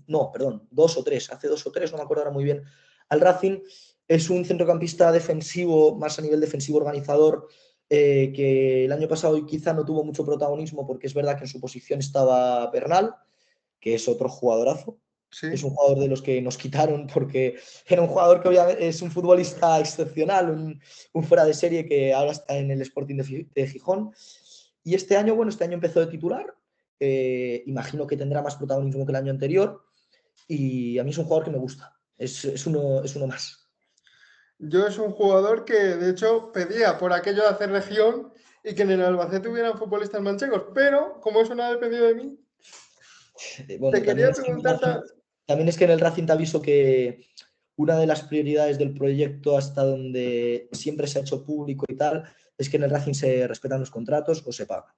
No, perdón, 2 o 3, hace 2 o 3, no me acuerdo ahora muy bien, al Racing. Es un centrocampista defensivo, más a nivel defensivo organizador, que el año pasado quizá no tuvo mucho protagonismo porque es verdad que en su posición estaba Bernal, que es otro jugadorazo. Es Sí. un jugador de los que nos quitaron porque era un jugador que obviamente es un futbolista excepcional, un fuera de serie que ahora está en el Sporting de Gijón. Y este año, bueno, este año empezó de titular. Imagino que tendrá más protagonismo que el año anterior. Y a mí es un jugador que me gusta. Es uno más. Yo es un jugador que de hecho pedía por aquello de hacer región y que en el Albacete hubieran futbolistas manchegos, pero como eso no ha dependido de mí, te Bueno, quería preguntar, también es que en el Racing te aviso que una de las prioridades del proyecto, hasta donde siempre se ha hecho público y tal, es que en el Racing se respetan los contratos o se paga.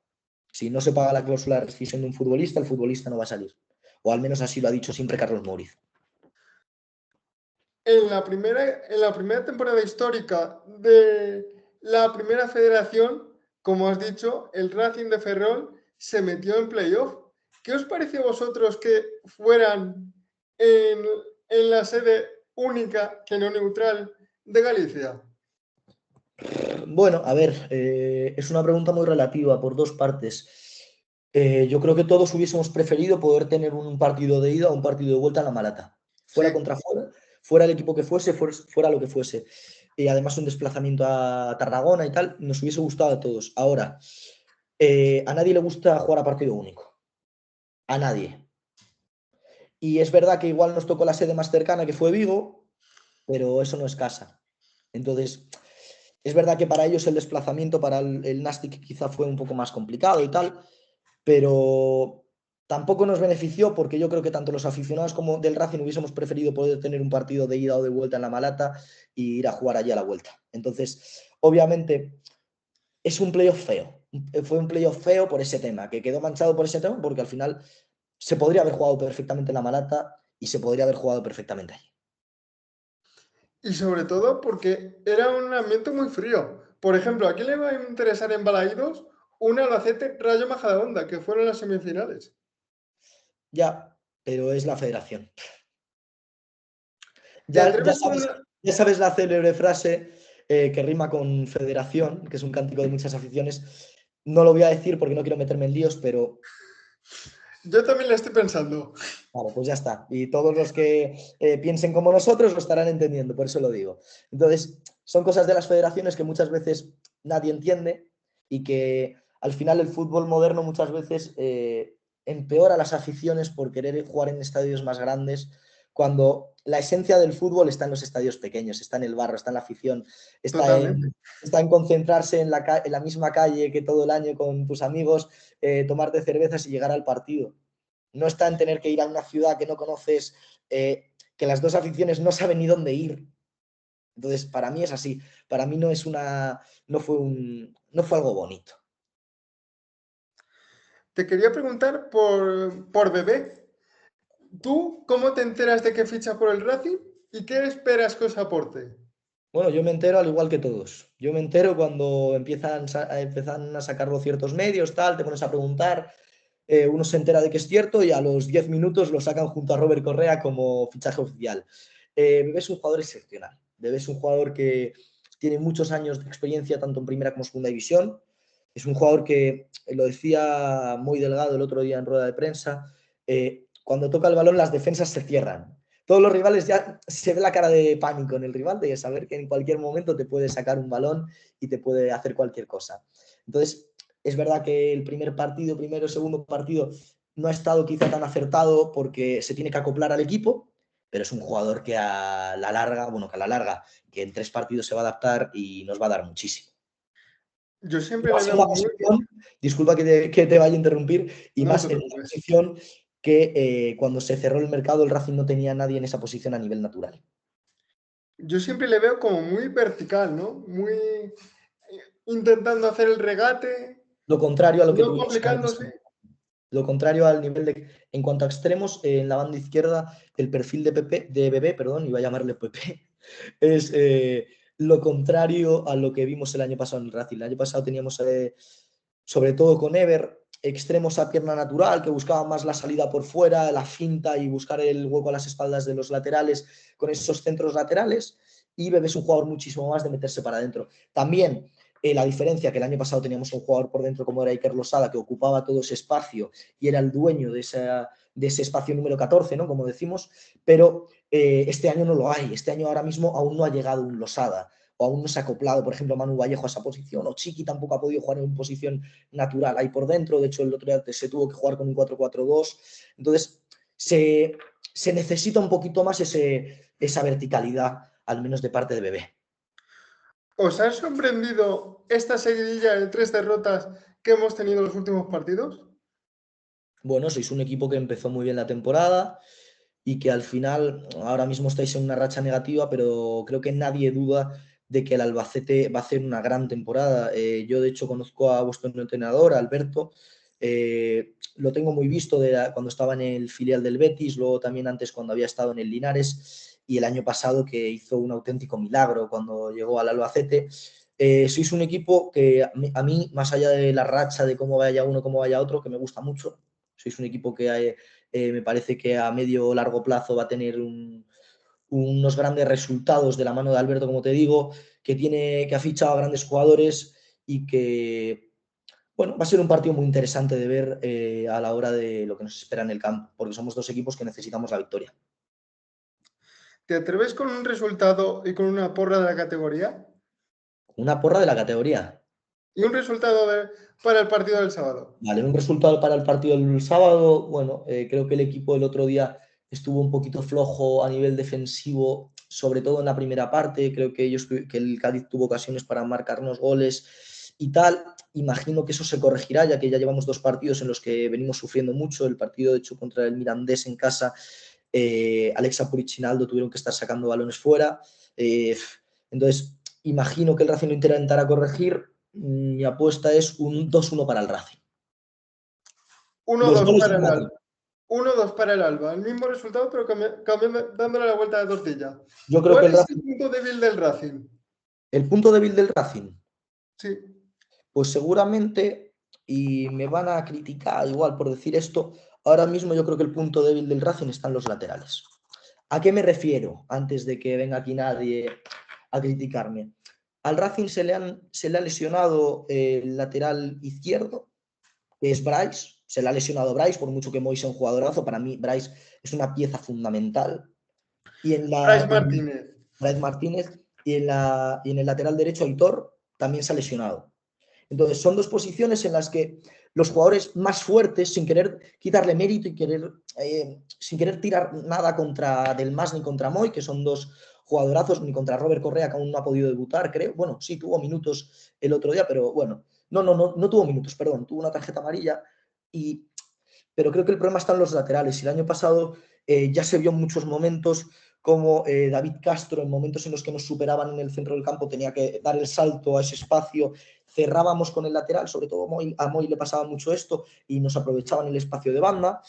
Si no se paga la cláusula de rescisión de un futbolista, el futbolista no va a salir. O al menos así lo ha dicho siempre Carlos Mouriz. en la primera temporada histórica de la primera federación, como has dicho, el Racing de Ferrol se metió en playoff. ¿Qué os parece a vosotros que fueran en, en la sede única, que no neutral, de Galicia? Bueno, a ver, es una pregunta muy relativa por dos partes. Yo creo que todos hubiésemos preferido poder tener un partido de ida o un partido de vuelta en la Malata. Sí, Fuera contra fuera, fuera el equipo que fuese, fuera lo que fuese. Y además un desplazamiento a Tarragona y tal, nos hubiese gustado a todos. Ahora, a nadie le gusta jugar a partido único. A nadie. Y es verdad que igual nos tocó la sede más cercana, que fue Vigo, pero eso no es casa. Entonces, es verdad que para ellos el desplazamiento para el Nastic quizá fue un poco más complicado y tal, pero tampoco nos benefició porque yo creo que tanto los aficionados como del Racing hubiésemos preferido poder tener un partido de ida o de vuelta en la Malata y ir a jugar allí a la vuelta. Entonces, obviamente, es un playoff feo. Fue un playoff feo por ese tema, que quedó manchado por ese tema porque al final se podría haber jugado perfectamente en la Malata y se podría haber jugado perfectamente allí. y sobre todo porque era un ambiente muy frío. Por ejemplo, ¿a quién le va a interesar en Balaídos un Albacete Rayo Majadahonda, que fueron las semifinales? Ya, pero es la federación. ¿Te Ya, atreves con una... ya sabes la célebre frase que rima con federación, que es un cántico de muchas aficiones. No lo voy a decir porque no quiero meterme en líos, pero Yo también la estoy pensando. claro, pues ya está. Y todos los que piensen como nosotros lo estarán entendiendo, por eso lo digo. Entonces, son cosas de las federaciones que muchas veces nadie entiende y que al final el fútbol moderno muchas veces empeora las aficiones por querer jugar en estadios más grandes, cuando la esencia del fútbol está en los estadios pequeños, está en el barro, está en la afición, está Totalmente. en concentrarse en la misma calle que todo el año con tus amigos, tomarte cervezas y llegar al partido. No está en tener que ir a una ciudad que no conoces, que las dos aficiones no saben ni dónde ir. Entonces, para mí es así. Para mí no fue algo bonito. Te quería preguntar por Bebé. ¿Tú cómo te enteras de que ficha por el Racing y qué esperas que os aporte? Bueno, yo me entero al igual que todos. Yo me entero cuando empiezan a sacarlo ciertos medios, tal, te pones a preguntar, uno se entera de que es cierto y a los 10 minutos lo sacan junto a Robert Correa como fichaje oficial. Bebé es un jugador excepcional. Bebé es un jugador que tiene muchos años de experiencia tanto en primera como en segunda división. Es un jugador que, lo decía muy Delgado el otro día en rueda de prensa, cuando toca el balón las defensas se cierran. Todos los rivales ya se ve la cara de pánico en el rival de saber que en cualquier momento te puede sacar un balón y te puede hacer cualquier cosa. Entonces, es verdad que el primer partido, primero, segundo partido, no ha estado quizá tan acertado porque se tiene que acoplar al equipo, pero es un jugador que a la larga, bueno, que a la larga, que en 3 partidos se va a adaptar y nos va a dar muchísimo. Yo Y siempre le más en veo una muy... posición, disculpa que te vaya a interrumpir, y No más te en una preocupes. posición que cuando se cerró el mercado el Racing no tenía nadie en esa posición a nivel natural. Yo siempre le veo como muy vertical, ¿no? Muy intentando hacer el regate, Lo contrario a lo que no tuvimos el año pasado. complicándose. Lo contrario al nivel de. En cuanto a extremos, en la banda izquierda, el perfil de Bebé, perdón, iba a llamarle Pepe, es lo contrario a lo que vimos el año pasado en el Racing. El año pasado teníamos, sobre todo con Ever, extremos a pierna natural que buscaban más la salida por fuera, la finta y buscar el hueco a las espaldas de los laterales con esos centros laterales. Y Bebé es un jugador muchísimo más de meterse para adentro. También la diferencia que el año pasado teníamos un jugador por dentro como era Iker Losada que ocupaba todo ese espacio y era el dueño de ese espacio número 14, ¿no? Como decimos, pero este año no lo hay. Este año ahora mismo aún no ha llegado un Losada o aún no se ha acoplado, por ejemplo, Manu Vallejo a esa posición, o Chiqui tampoco ha podido jugar en una posición natural ahí por dentro. De hecho, el otro día se tuvo que jugar con un 4-4-2. Entonces, se necesita un poquito más esa verticalidad, al menos de parte de Bebé. ¿Os ha sorprendido esta seguidilla de 3 derrotas que hemos tenido en los últimos partidos? Bueno, sois un equipo que empezó muy bien la temporada y que al final ahora mismo estáis en una racha negativa, pero creo que nadie duda de que el Albacete va a hacer una gran temporada. Yo, de hecho, conozco a vuestro entrenador, Alberto. Lo tengo muy visto cuando estaba en el filial del Betis, luego también antes cuando había estado en el Linares y el año pasado que hizo un auténtico milagro cuando llegó al Albacete. Sois un equipo que a mí, más allá de la racha de cómo vaya uno, cómo vaya otro, que me gusta mucho, sois un equipo que me parece que a medio o largo plazo va a tener unos grandes resultados de la mano de Alberto, como te digo, que ha fichado a grandes jugadores y que, bueno, va a ser un partido muy interesante de ver a la hora de lo que nos espera en el campo, porque somos dos equipos que necesitamos la victoria. ¿Te atreves con un resultado y con una porra de la categoría? Una porra de la categoría. Y un resultado para el partido del sábado. Vale, un resultado para el partido del sábado. Bueno, creo que el equipo el otro día estuvo un poquito flojo a nivel defensivo, sobre todo en la primera parte. Creo que el Cádiz tuvo ocasiones para marcarnos goles y tal. Imagino que eso se corregirá, ya que ya llevamos 2 partidos en los que venimos sufriendo mucho. El partido, de hecho, contra el Mirandés en casa, Alexa Puric y Naldo tuvieron que estar sacando balones fuera. Entonces, imagino que el Racing lo intentará corregir. Mi apuesta es un 2-1 para el Racing. Los 1-2 goles para de el Mati. Alba. 1-2 para el Alba. El mismo resultado, pero dándole la vuelta de tortilla. Yo creo que ¿Cuál el es el Racing, punto débil del Racing? el punto débil del Racing, Sí. pues seguramente, y me van a criticar igual por decir esto, ahora mismo yo creo que el punto débil del Racing está en los laterales. ¿A qué me refiero? Antes de que venga aquí nadie a criticarme. Al Racing se le ha lesionado el lateral izquierdo, que es Bryce. Se le ha lesionado Bryce, por mucho que Moise sea un jugadorazo. Para mí, Bryce es una pieza fundamental. Y en Bryce la, Martínez. Bryce Martínez y en el lateral derecho, Aitor, también se ha lesionado. Entonces, son 2 posiciones en las que los jugadores más fuertes, sin querer quitarle mérito y sin querer tirar nada contra Del Mas ni contra Moy, que son 2 jugadorazos, ni contra Robert Correa, que aún no ha podido debutar, creo. Bueno, sí, tuvo minutos el otro día, pero bueno, no tuvo minutos, perdón, tuvo una tarjeta amarilla. Pero creo que el problema está en los laterales. Y el año pasado ya se vio en muchos momentos como David Castro, en momentos en los que nos superaban en el centro del campo, tenía que dar el salto a ese espacio, cerrábamos con el lateral, sobre todo a Moy le pasaba mucho esto y nos aprovechaban el espacio de banda,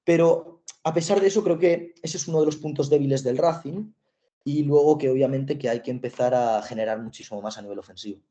pero a pesar de eso creo que ese es uno de los puntos débiles del Racing y luego que obviamente que hay que empezar a generar muchísimo más a nivel ofensivo.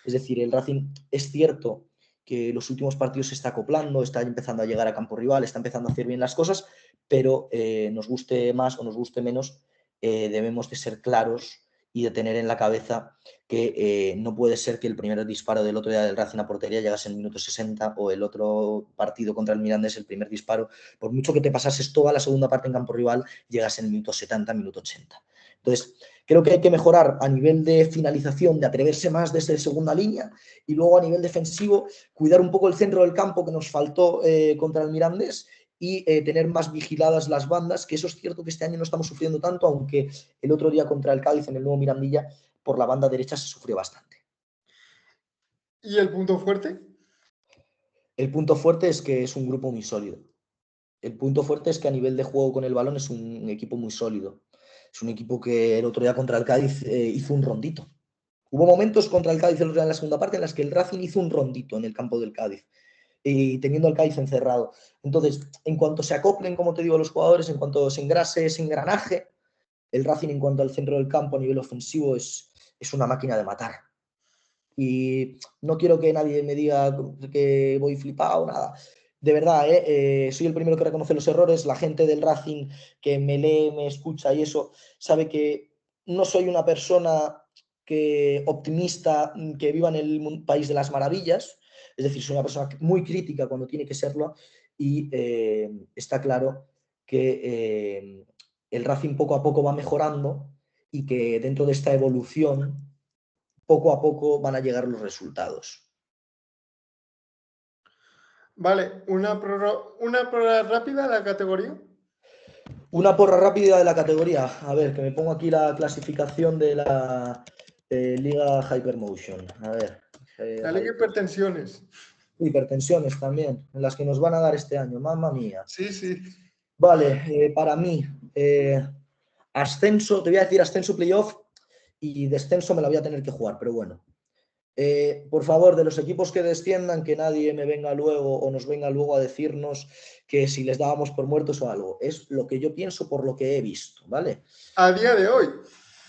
Es decir, el Racing es cierto que los últimos partidos se está acoplando, está empezando a llegar a campo rival, está empezando a hacer bien las cosas, pero nos guste más o nos guste menos, debemos de ser claros y de tener en la cabeza que no puede ser que el primer disparo del otro día del Racing a portería llegase en el minuto 60 o el otro partido contra el Mirandés, el primer disparo, por mucho que te pasases toda la segunda parte en campo rival, llegas en el minuto 70, minuto 80. Entonces, creo que hay que mejorar a nivel de finalización, de atreverse más desde segunda línea y luego a nivel defensivo, cuidar un poco el centro del campo que nos faltó contra el Mirandés y tener más vigiladas las bandas, que eso es cierto que este año no estamos sufriendo tanto, aunque el otro día contra el Cádiz en el nuevo Mirandilla, por la banda derecha se sufrió bastante. ¿Y el punto fuerte? El punto fuerte es que es un grupo muy sólido. El punto fuerte es que a nivel de juego con el balón es un equipo muy sólido. Es un equipo que el otro día contra el Cádiz hizo un rondito. Hubo momentos contra el Cádiz el otro día en la segunda parte en las que el Racing hizo un rondito en el campo del Cádiz y teniendo al Cádiz encerrado. Entonces, en cuanto se acoplen, como te digo, los jugadores, en cuanto se engrase ese engranaje, el Racing en cuanto al centro del campo a nivel ofensivo es una máquina de matar. Y no quiero que nadie me diga que voy flipado, nada. De verdad, soy el primero que reconoce los errores. La gente del Racing que me lee, me escucha y eso, sabe que no soy una persona optimista que viva en el país de las maravillas. Es decir, soy una persona muy crítica cuando tiene que serlo y está claro que el Racing poco a poco va mejorando y que dentro de esta evolución poco a poco van a llegar los resultados. Vale, una prórroga rápida de la categoría. Una porra rápida de la categoría. A ver, que me pongo aquí la clasificación de la Liga Hypermotion. A ver. La Liga Hipertensiones. Hipertensiones también, en las que nos van a dar este año. Mamma mía. Sí, sí. Vale, para mí, ascenso, te voy a decir ascenso playoff y descenso me la voy a tener que jugar, pero bueno. Por favor, de los equipos que desciendan, que nadie me venga luego o nos venga luego a decirnos que si les dábamos por muertos o algo. Es lo que yo pienso por lo que he visto, ¿vale? A día de hoy.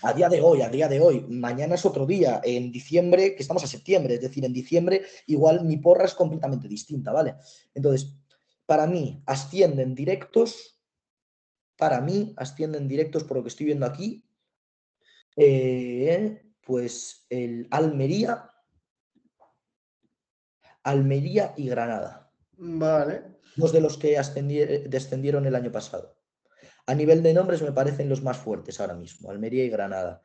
A día de hoy. Mañana es otro día. En diciembre, que estamos a septiembre, es decir, en diciembre igual mi porra es completamente distinta, ¿vale? Entonces, para mí ascienden directos, por lo que estoy viendo aquí, pues el Almería y Granada. Vale. Dos de los que descendieron el año pasado. A nivel de nombres me parecen los más fuertes ahora mismo, Almería y Granada.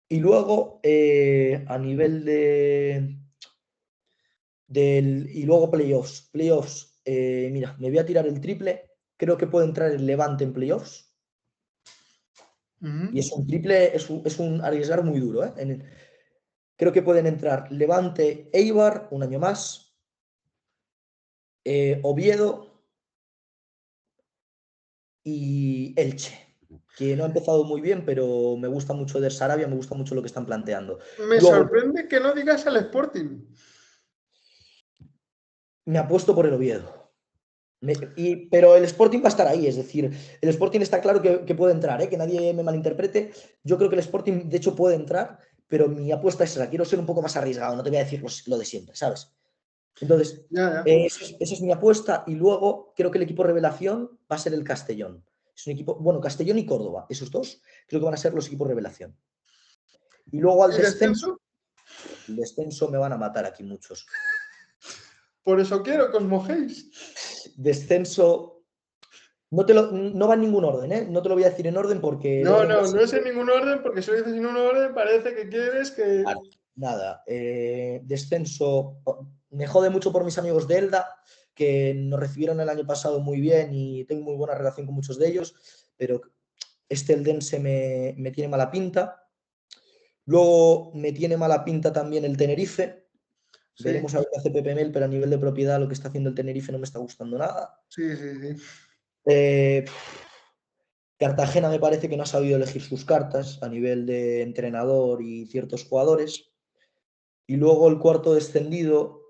Y luego, a nivel y luego playoffs. Mira, me voy a tirar el triple. Creo que puede entrar el Levante en playoffs. Y es un triple, es un arriesgar muy duro. Creo que pueden entrar Levante, Eibar, un año más. Oviedo y Elche, que no ha empezado muy bien, pero me gusta mucho de Sarabia, me gusta mucho lo que están planteando. Me Luego, sorprende que no digas al Sporting. me apuesto por el Oviedo. Pero el Sporting va a estar ahí, es decir, el Sporting está claro que puede entrar, que nadie me malinterprete. Yo creo que el Sporting, de hecho, puede entrar, pero mi apuesta es esa. Quiero ser un poco más arriesgado, no te voy a decir lo de siempre, ¿sabes? Entonces, Ya. esa es mi apuesta. Y luego creo que el equipo revelación va a ser el Castellón. Es un equipo, bueno, Castellón y Córdoba, esos dos creo que van a ser los equipos revelación. Y luego al ¿Y descenso, descenso? el descenso me van a matar aquí muchos. Por eso quiero que os mojéis. Descenso, no va en ningún orden, ¿eh? No te lo voy a decir en orden porque el No, orden no es en ningún orden, porque si lo dices en un orden parece que quieres que... Nada, descenso, me jode mucho por mis amigos de Elda, que nos recibieron el año pasado muy bien y tengo muy buena relación con muchos de ellos, pero este Eldense me tiene mala pinta. Luego me tiene mala pinta también el Tenerife. Sí, Veremos a ver qué hace Pepe Mel, pero a nivel de propiedad lo que está haciendo el Tenerife no me está gustando nada. sí. Eh, Cartagena me parece que no ha sabido elegir sus cartas a nivel de entrenador y ciertos jugadores. Y luego el cuarto descendido,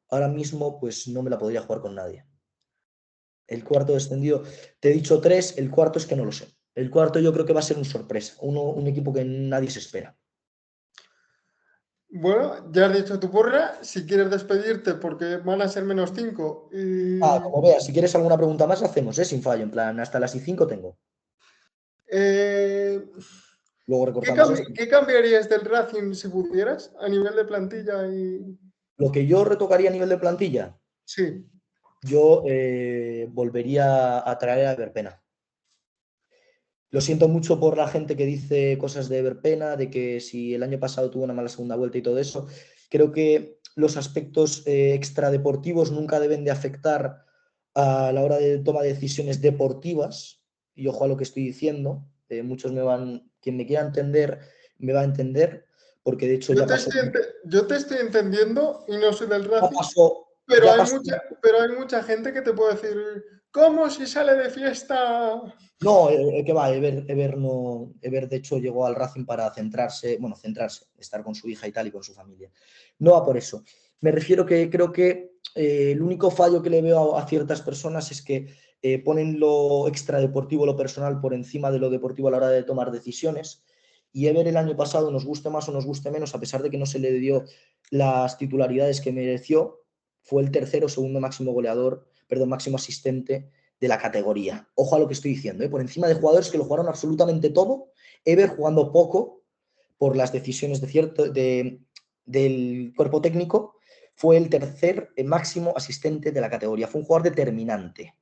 ahora mismo pues no me la podría jugar con nadie. El cuarto descendido, te he dicho tres, el cuarto es que no lo sé. El cuarto yo creo que va a ser un sorpresa, un equipo que nadie se espera. Bueno, ya has dicho tu porra, si quieres despedirte porque van a ser -5 Como veas, si quieres alguna pregunta más, hacemos, sin fallo. En plan, hasta las y 5 tengo. eh, Luego recortamos esto. ¿qué cambiarías del Racing si pudieras a nivel de plantilla y...? Lo que yo retocaría a nivel de plantilla, Sí, yo volvería a traer a Verpena. Lo siento mucho por la gente que dice cosas de Verpena, de que si el año pasado tuvo una mala segunda vuelta y todo eso. Creo que los aspectos extradeportivos nunca deben de afectar a la hora de toma de decisiones deportivas. Y ojo a lo que estoy diciendo. Muchos quien me quiera entender, me va a entender, porque de hecho yo te estoy entendiendo y no soy del ya Racing, pasó, pero ya hay pasó. pero hay mucha gente que te puede decir, ¿cómo si sale de fiesta? No, que va, Ever no, Ever de hecho llegó al Racing para centrarse, estar con su hija y tal y con su familia. No va por eso. Me refiero que creo que el único fallo que le veo a ciertas personas es que ponen lo extradeportivo, lo personal por encima de lo deportivo a la hora de tomar decisiones. Y Ever el año pasado, nos guste más o nos guste menos, a pesar de que no se le dio las titularidades que mereció, fue el tercero o segundo máximo goleador, perdón, máximo asistente de la categoría. Ojo a lo que estoy diciendo, por encima de jugadores que lo jugaron absolutamente todo, Ever jugando poco por las decisiones del cuerpo técnico, fue el tercer máximo asistente de la categoría. Fue un jugador determinante.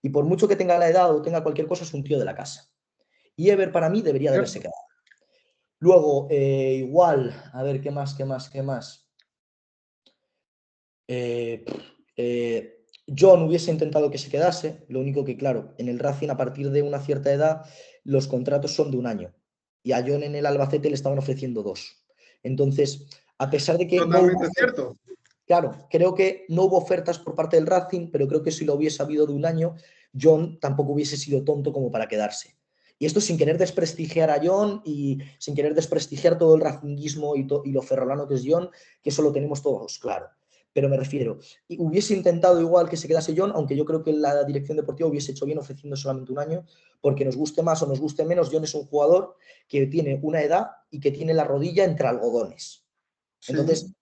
Y por mucho que tenga la edad o tenga cualquier cosa, es un tío de la casa. Y Ever para mí debería de haberse quedado. Luego, igual, a ver, ¿qué más? John hubiese intentado que se quedase, lo único que, claro, en el Racing a partir de una cierta edad los contratos son de un año y a John en el Albacete le estaban ofreciendo 2. Entonces, a pesar de que no hubo, Totalmente cierto. claro, creo que no hubo ofertas por parte del Racing, pero creo que si lo hubiese habido de un año, John tampoco hubiese sido tonto como para quedarse. Y esto sin querer desprestigiar a John y sin querer desprestigiar todo el racinguismo y lo ferrolano que es John, que eso lo tenemos todos, claro. Pero me refiero, hubiese intentado igual que se quedase John, aunque yo creo que la dirección deportiva hubiese hecho bien ofreciendo solamente un año, porque nos guste más o nos guste menos, John es un jugador que tiene una edad y que tiene la rodilla entre algodones. Sí. Entonces,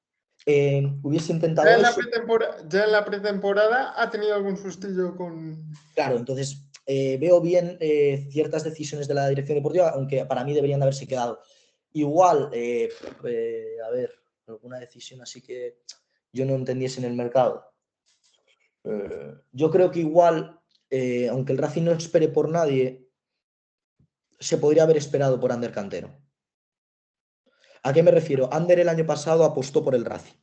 hubiese intentado eso. Ya en la pretemporada ha tenido algún sustillo con... Claro, entonces veo bien ciertas decisiones de la dirección deportiva, aunque para mí deberían de haberse quedado. Igual, a ver, alguna decisión así que yo no entendiese en el mercado. Yo creo que igual, aunque el Racing no espere por nadie, se podría haber esperado por Ander Cantero. ¿A qué me refiero? Ander el año pasado apostó por el Racing.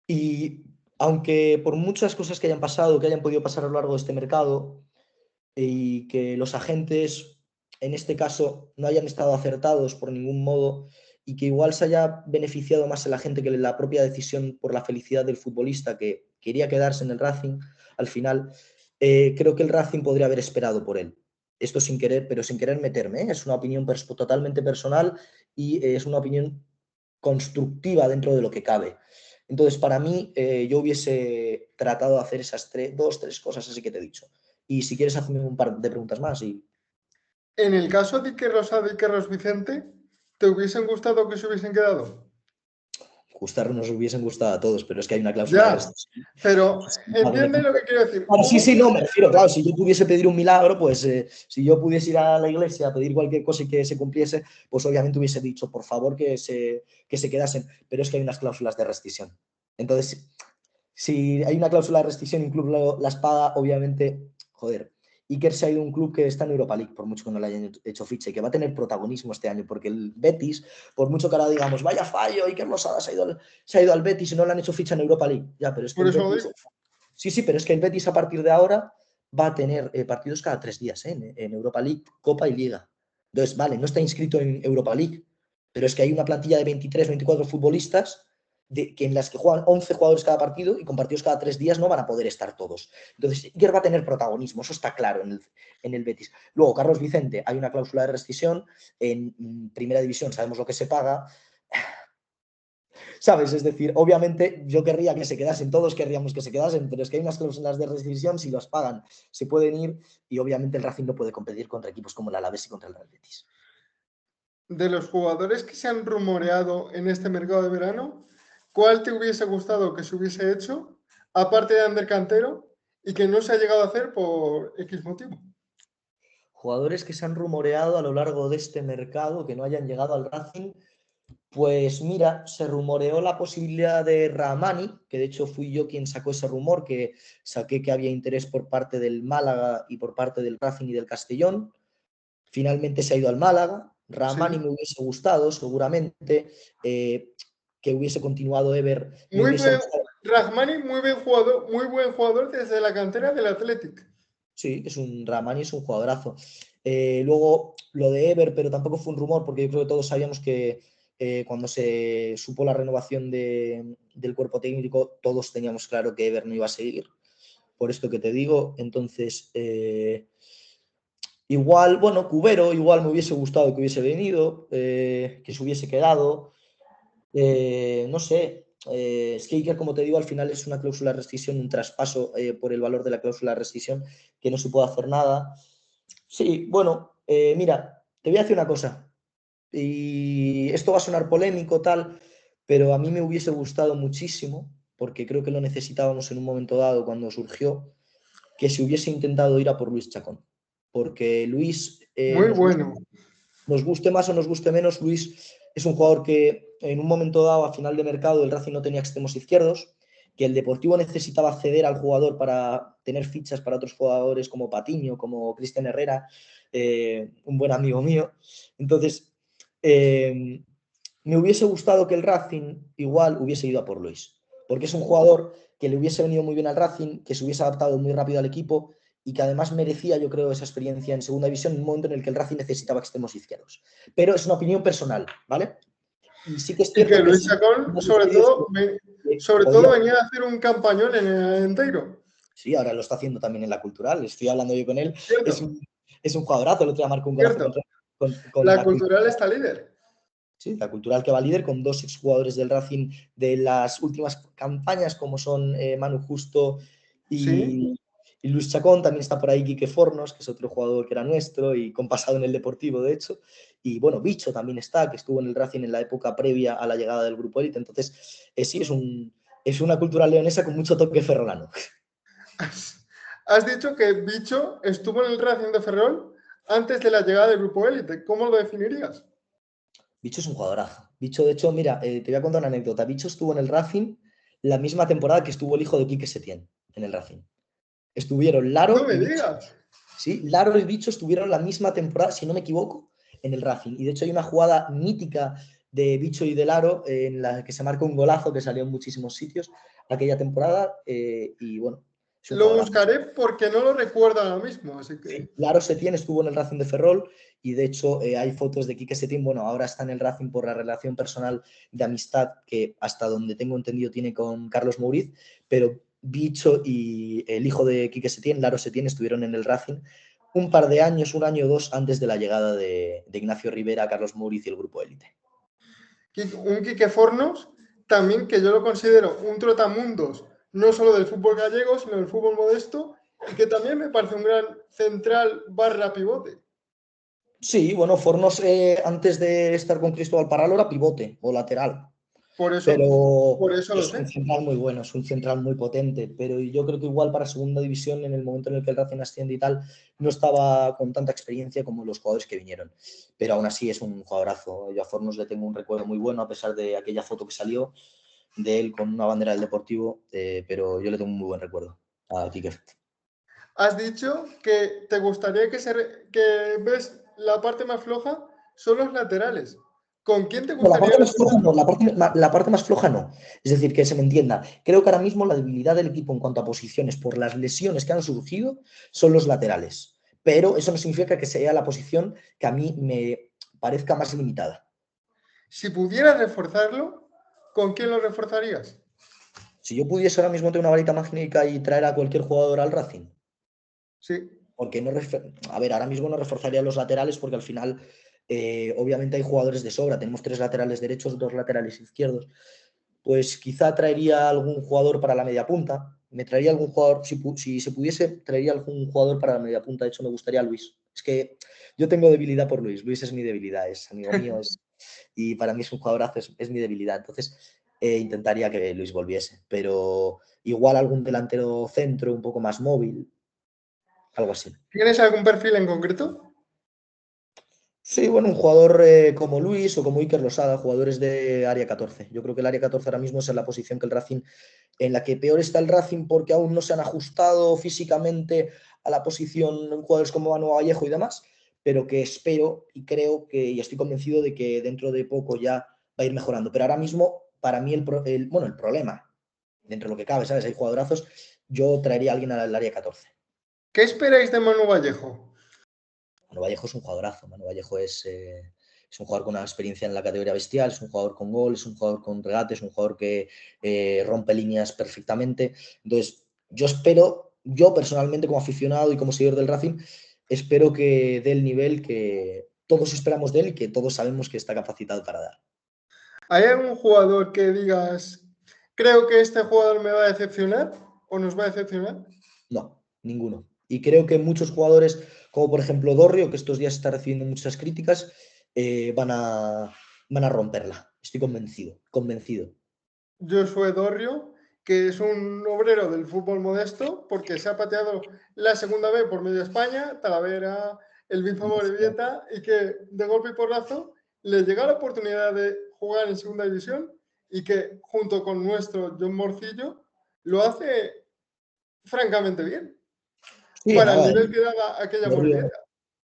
Y aunque por muchas cosas que hayan pasado, que hayan podido pasar a lo largo de este mercado, y que los agentes, en este caso, no hayan estado acertados por ningún modo y que igual se haya beneficiado más el agente que la propia decisión por la felicidad del futbolista que quería quedarse en el Racing, al final, creo que el Racing podría haber esperado por él. Esto sin querer, pero sin querer meterme, es una opinión totalmente personal y es una opinión constructiva dentro de lo que cabe. Entonces, para mí, yo hubiese tratado de hacer esas dos, tres cosas así que te he dicho. Y si quieres, hazme un par de preguntas más. Y En el caso de Ike Rosado y Carlos Vicente, ¿te hubiesen gustado que se hubiesen quedado? gustar nos hubiesen gustado a todos, pero es que hay una cláusula de Ya, rescisión. pero entiende lo que quiero decir. Claro, sí, Hubo sí, no, mucha me refiero, gente. claro, si yo pudiese pedir un milagro, pues si yo pudiese ir a la iglesia a pedir cualquier cosa y que se cumpliese, pues obviamente hubiese dicho, por favor, que se quedasen, pero es que hay unas cláusulas de rescisión. Entonces, si hay una cláusula de rescisión, incluso las paga, obviamente, joder. Iker se ha ido a un club que está en Europa League, por mucho que no le hayan hecho ficha, y que va a tener protagonismo este año, porque el Betis, por mucho que ahora digamos, vaya fallo, Iker Losada se ha ido al Betis y no le han hecho ficha en Europa League. Ya, pero es que Por el eso lo Betis. digo. Sí, sí, pero es que el Betis a partir de ahora va a tener partidos cada 3 días en Europa League, Copa y Liga. Entonces, vale, no está inscrito en Europa League, pero es que hay una plantilla de 23, 24 futbolistas en las que juegan 11 jugadores cada partido y con partidos cada 3 días no van a poder estar todos. Entonces, Iker va a tener protagonismo, eso está claro en el Betis. Luego, Carlos Vicente, hay una cláusula de rescisión, en primera división sabemos lo que se paga, ¿sabes? Es decir, obviamente yo querría que se quedasen, todos querríamos que se quedasen, pero es que hay unas cláusulas de rescisión, si las pagan, se pueden ir y obviamente el Racing no puede competir contra equipos como el Alavés y contra el Real Betis. De los jugadores que se han rumoreado en este mercado de verano, ¿cuál te hubiese gustado que se hubiese hecho, aparte de Ander Cantero, y que no se ha llegado a hacer por X motivo? Jugadores que se han rumoreado a lo largo de este mercado, que no hayan llegado al Racing, pues mira, se rumoreó la posibilidad de Rahmani, que de hecho fui yo quien sacó ese rumor, que saqué que había interés por parte del Málaga y por parte del Racing y del Castellón. Finalmente se ha ido al Málaga. Rahmani Sí. me hubiese gustado, seguramente. Que hubiese continuado Ever, me Muy hubiese buen, gustado. Rahmani, muy buen jugador desde la cantera del Athletic. Sí, Rahmani es un jugadorazo. Luego lo de Ever, pero tampoco fue un rumor, porque yo creo que todos sabíamos que cuando se supo la renovación del cuerpo técnico, todos teníamos claro que Ever no iba a seguir. Por esto que te digo, entonces, igual, bueno, Cubero, igual me hubiese gustado que hubiese venido, que se hubiese quedado. No sé, es que Iker, como te digo, al final es una cláusula de rescisión, un traspaso por el valor de la cláusula de rescisión, que no se puede hacer nada. Sí, bueno, mira, te voy a decir una cosa, y esto va a sonar polémico, tal, pero a mí me hubiese gustado muchísimo, porque creo que lo necesitábamos en un momento dado cuando surgió, que se hubiese intentado ir a por Luis Chacón, porque Luis, Muy bueno. nos guste más o nos guste menos, Luis es un jugador que en un momento dado, a final de mercado, el Racing no tenía extremos izquierdos, que el Deportivo necesitaba ceder al jugador para tener fichas para otros jugadores como Patiño, como Cristian Herrera, un buen amigo mío. Entonces, me hubiese gustado que el Racing igual hubiese ido a por Luis, porque es un jugador que le hubiese venido muy bien al Racing, que se hubiese adaptado muy rápido al equipo y que además merecía, yo creo, esa experiencia en segunda división en un momento en el que el Racing necesitaba extremos izquierdos. Pero es una opinión personal, ¿vale? Y sí que es Y que cierto que Luis sí, Chacón, sobre todo, podía. venía a hacer un campañón en el Enteiro. Sí, ahora lo está haciendo también en la Cultural, estoy hablando yo con él, es Cierto, un, es un jugadorazo, el otro día marcó un golazo cierto. con La la Cultural. Cultural está líder. Sí, la Cultural que va líder con dos exjugadores del Racing de las últimas campañas, como son Manu Justo Sí. y Luis Chacón. También está por ahí Quique Fornos, que es otro jugador que era nuestro y con pasado en el Deportivo, de hecho. Y bueno, Bicho también está, que estuvo en el Racing en la época previa a la llegada del Grupo Élite. Entonces, sí, es una Cultural leonesa con mucho toque ferrolano. Has dicho que Bicho estuvo en el Racing de Ferrol antes de la llegada del Grupo Élite. ¿Cómo lo definirías? Bicho es un jugadorazo. Bicho, de hecho, mira, te voy a contar una anécdota. Bicho estuvo en el Racing la misma temporada que estuvo el hijo de Quique Setién en el Racing. Estuvieron No Laro me y Bicho. digas. Sí, Laro y Bicho estuvieron la misma temporada, si no me equivoco, en el Racing. Y de hecho hay una jugada mítica de Bicho y de Laro en la que se marca un golazo que salió en muchísimos sitios aquella temporada. Y bueno, es un Lo jugadorazo. buscaré porque no lo recuerdo ahora mismo, así Sí, que... Laro Setién estuvo en el Racing de Ferrol y de hecho hay fotos de Quique Setién. Bueno, ahora está en el Racing por la relación personal de amistad que hasta donde tengo entendido tiene con Carlos Mouriz, pero Bicho y el hijo de Quique Setién, Laro Setién, estuvieron en el Racing un par de años, un año o dos antes de la llegada de Ignacio Rivera, Carlos Mouriz y el Grupo Élite. Un Quique Fornos, también que yo lo considero un trotamundos, no solo del fútbol gallego, sino del fútbol modesto, y que también me parece un gran central barra pivote. Sí, bueno, Fornos antes de estar con Cristóbal Parralo era pivote o lateral. Por eso, Pero por eso lo es un sé. central muy bueno, es un central muy potente, pero yo creo que igual para segunda división, en el momento en el que el Racing asciende y tal, no estaba con tanta experiencia como los jugadores que vinieron, pero aún así es un jugadorazo. Yo a Fornos le tengo un recuerdo muy bueno, a pesar de aquella foto que salió de él con una bandera del Deportivo, pero yo le tengo un muy buen recuerdo a Quique. Has dicho que te gustaría que ves la parte más floja son los laterales. ¿Con quién te No, la gustaría parte más floja reforzar? no, la parte más floja no. Es decir, que se me entienda. Creo que ahora mismo la debilidad del equipo en cuanto a posiciones por las lesiones que han surgido son los laterales. Pero eso no significa que sea la posición que a mí me parezca más limitada. Si pudieras reforzarlo, ¿con quién lo reforzarías? Si yo pudiese ahora mismo tener una varita mágica y traer a cualquier jugador al Racing, Sí. porque no, a ver, ahora mismo no reforzaría los laterales porque al final, obviamente hay jugadores de sobra. Tenemos 3 laterales derechos, 2 laterales izquierdos. Pues quizá traería algún jugador para la media punta. Me traería algún jugador, si se pudiese, traería algún jugador para la media punta. De hecho, me gustaría Luis. Es que yo tengo debilidad por Luis. Luis es mi debilidad, es amigo mío y para mí es un jugadorazo, es mi debilidad. Entonces, intentaría que Luis volviese. Pero igual algún delantero centro un poco más móvil, algo así. ¿Tienes algún perfil en concreto? Sí, bueno, un jugador como Luis o como Iker Losada, jugadores de área 14. Yo creo que el área 14 ahora mismo es en la posición que el Racing, en la que peor está el Racing porque aún no se han ajustado físicamente a la posición jugadores como Manu Vallejo y demás, pero que espero y creo que, y estoy convencido de que dentro de poco ya va a ir mejorando. Pero ahora mismo, para mí, el problema, dentro de lo que cabe, ¿sabes? Hay jugadorazos, yo traería a alguien al área 14. ¿Qué esperáis de Manu Vallejo? Manu Vallejo es un jugadorazo. Manu Vallejo es un jugador con una experiencia en la categoría bestial, es un jugador con gol, es un jugador con regate, es un jugador que rompe líneas perfectamente. Entonces, yo personalmente como aficionado y como seguidor del Racing, espero que dé el nivel que todos esperamos de él y que todos sabemos que está capacitado para dar. ¿Hay algún jugador que digas, creo que este jugador me va a decepcionar o nos va a decepcionar? No, ninguno. Y creo que muchos jugadores, como por ejemplo Dorrio, que estos días está recibiendo muchas críticas, van a romperla. Estoy convencido. Josué Dorrio, que es un obrero del fútbol modesto, porque se ha pateado la segunda B por medio España, Talavera, el Bifo Morevieta, y que de golpe y porrazo le llega la oportunidad de jugar en segunda división y que junto con nuestro John Morcillo lo hace francamente bien Sí, para el nada, nivel que daba aquella Dorrio, Morevieta.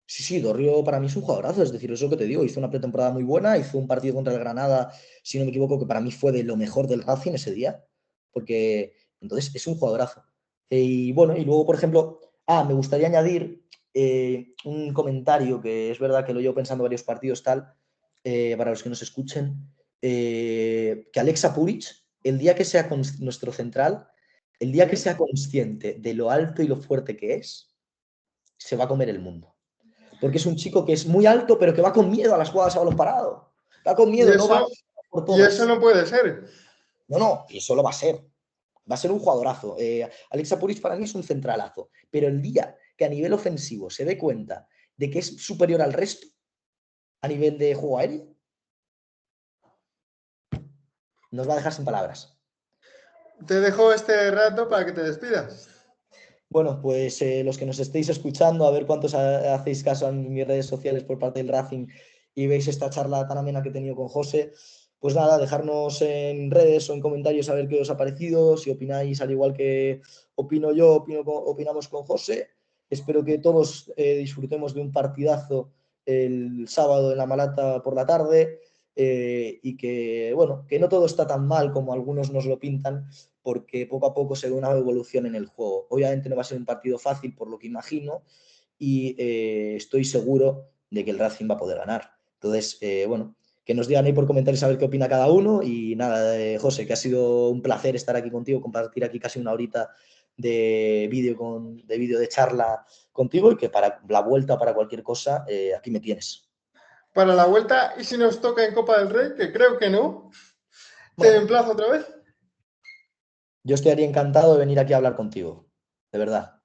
sí, Dorrio para mí es un jugadorazo, es decir, eso que te digo, hizo una pretemporada muy buena, hizo un partido contra el Granada, si no me equivoco, que para mí fue de lo mejor del Racing ese día, porque entonces es un jugadorazo. Y bueno, y luego, por ejemplo, me gustaría añadir un comentario que es verdad que lo llevo pensando varios partidos tal, para los que nos escuchen, que Alexa Puric, el día que sea nuestro central, el día que sea consciente de lo alto y lo fuerte que es, se va a comer el mundo. Porque es un chico que es muy alto, pero que va con miedo a las jugadas a balón parado. Va con Y miedo, no va eso, por y eso todas. no puede ser. No, y eso lo va a ser. Va a ser un jugadorazo. Alexa Puric para mí es un centralazo. Pero el día que a nivel ofensivo se dé cuenta de que es superior al resto a nivel de juego aéreo, nos va a dejar sin palabras. Te dejo este rato para que te despidas. Bueno, pues los que nos estéis escuchando, a ver cuántos hacéis caso a mis redes sociales por parte del Racing y veis esta charla tan amena que he tenido con José, pues nada, dejarnos en redes o en comentarios a ver qué os ha parecido, si opináis al igual que opino yo, opinamos con José. Espero que todos disfrutemos de un partidazo el sábado en la Malata por la tarde y que, bueno, que no todo está tan mal como algunos nos lo pintan, porque poco a poco se ve una evolución en el juego. Obviamente no va a ser un partido fácil, por lo que imagino, y estoy seguro de que el Racing va a poder ganar. Entonces, bueno, que nos digan ahí por comentarios a ver qué opina cada uno. Y nada, José, que ha sido un placer estar aquí contigo, compartir aquí casi una horita de vídeo de charla contigo y que para la vuelta o para cualquier cosa, aquí me tienes. Para la vuelta, y si nos toca en Copa del Rey, que creo que no, te Bueno, emplazo otra vez. yo estaría encantado de venir aquí a hablar contigo, de verdad.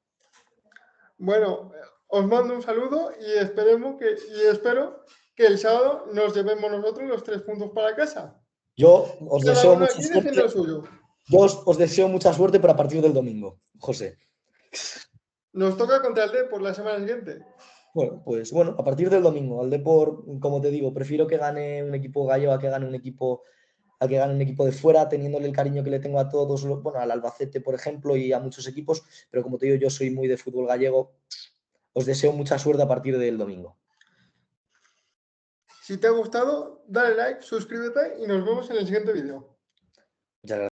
Bueno, os mando un saludo y espero que el sábado nos llevemos nosotros los 3 puntos para casa. Yo os Cada deseo uno mucha aquí suerte. defiende lo suyo. Yo os deseo mucha suerte para partir del domingo, José. Nos toca contra el D por la semana siguiente. Bueno, pues bueno, a partir del domingo, al Depor, como te digo, prefiero que gane un equipo gallego a que gane un equipo de fuera, teniéndole el cariño que le tengo a todos, bueno, al Albacete, por ejemplo, y a muchos equipos, pero como te digo, yo soy muy de fútbol gallego. Os deseo mucha suerte a partir del domingo. Si te ha gustado, dale like, suscríbete y nos vemos en el siguiente vídeo. Muchas gracias.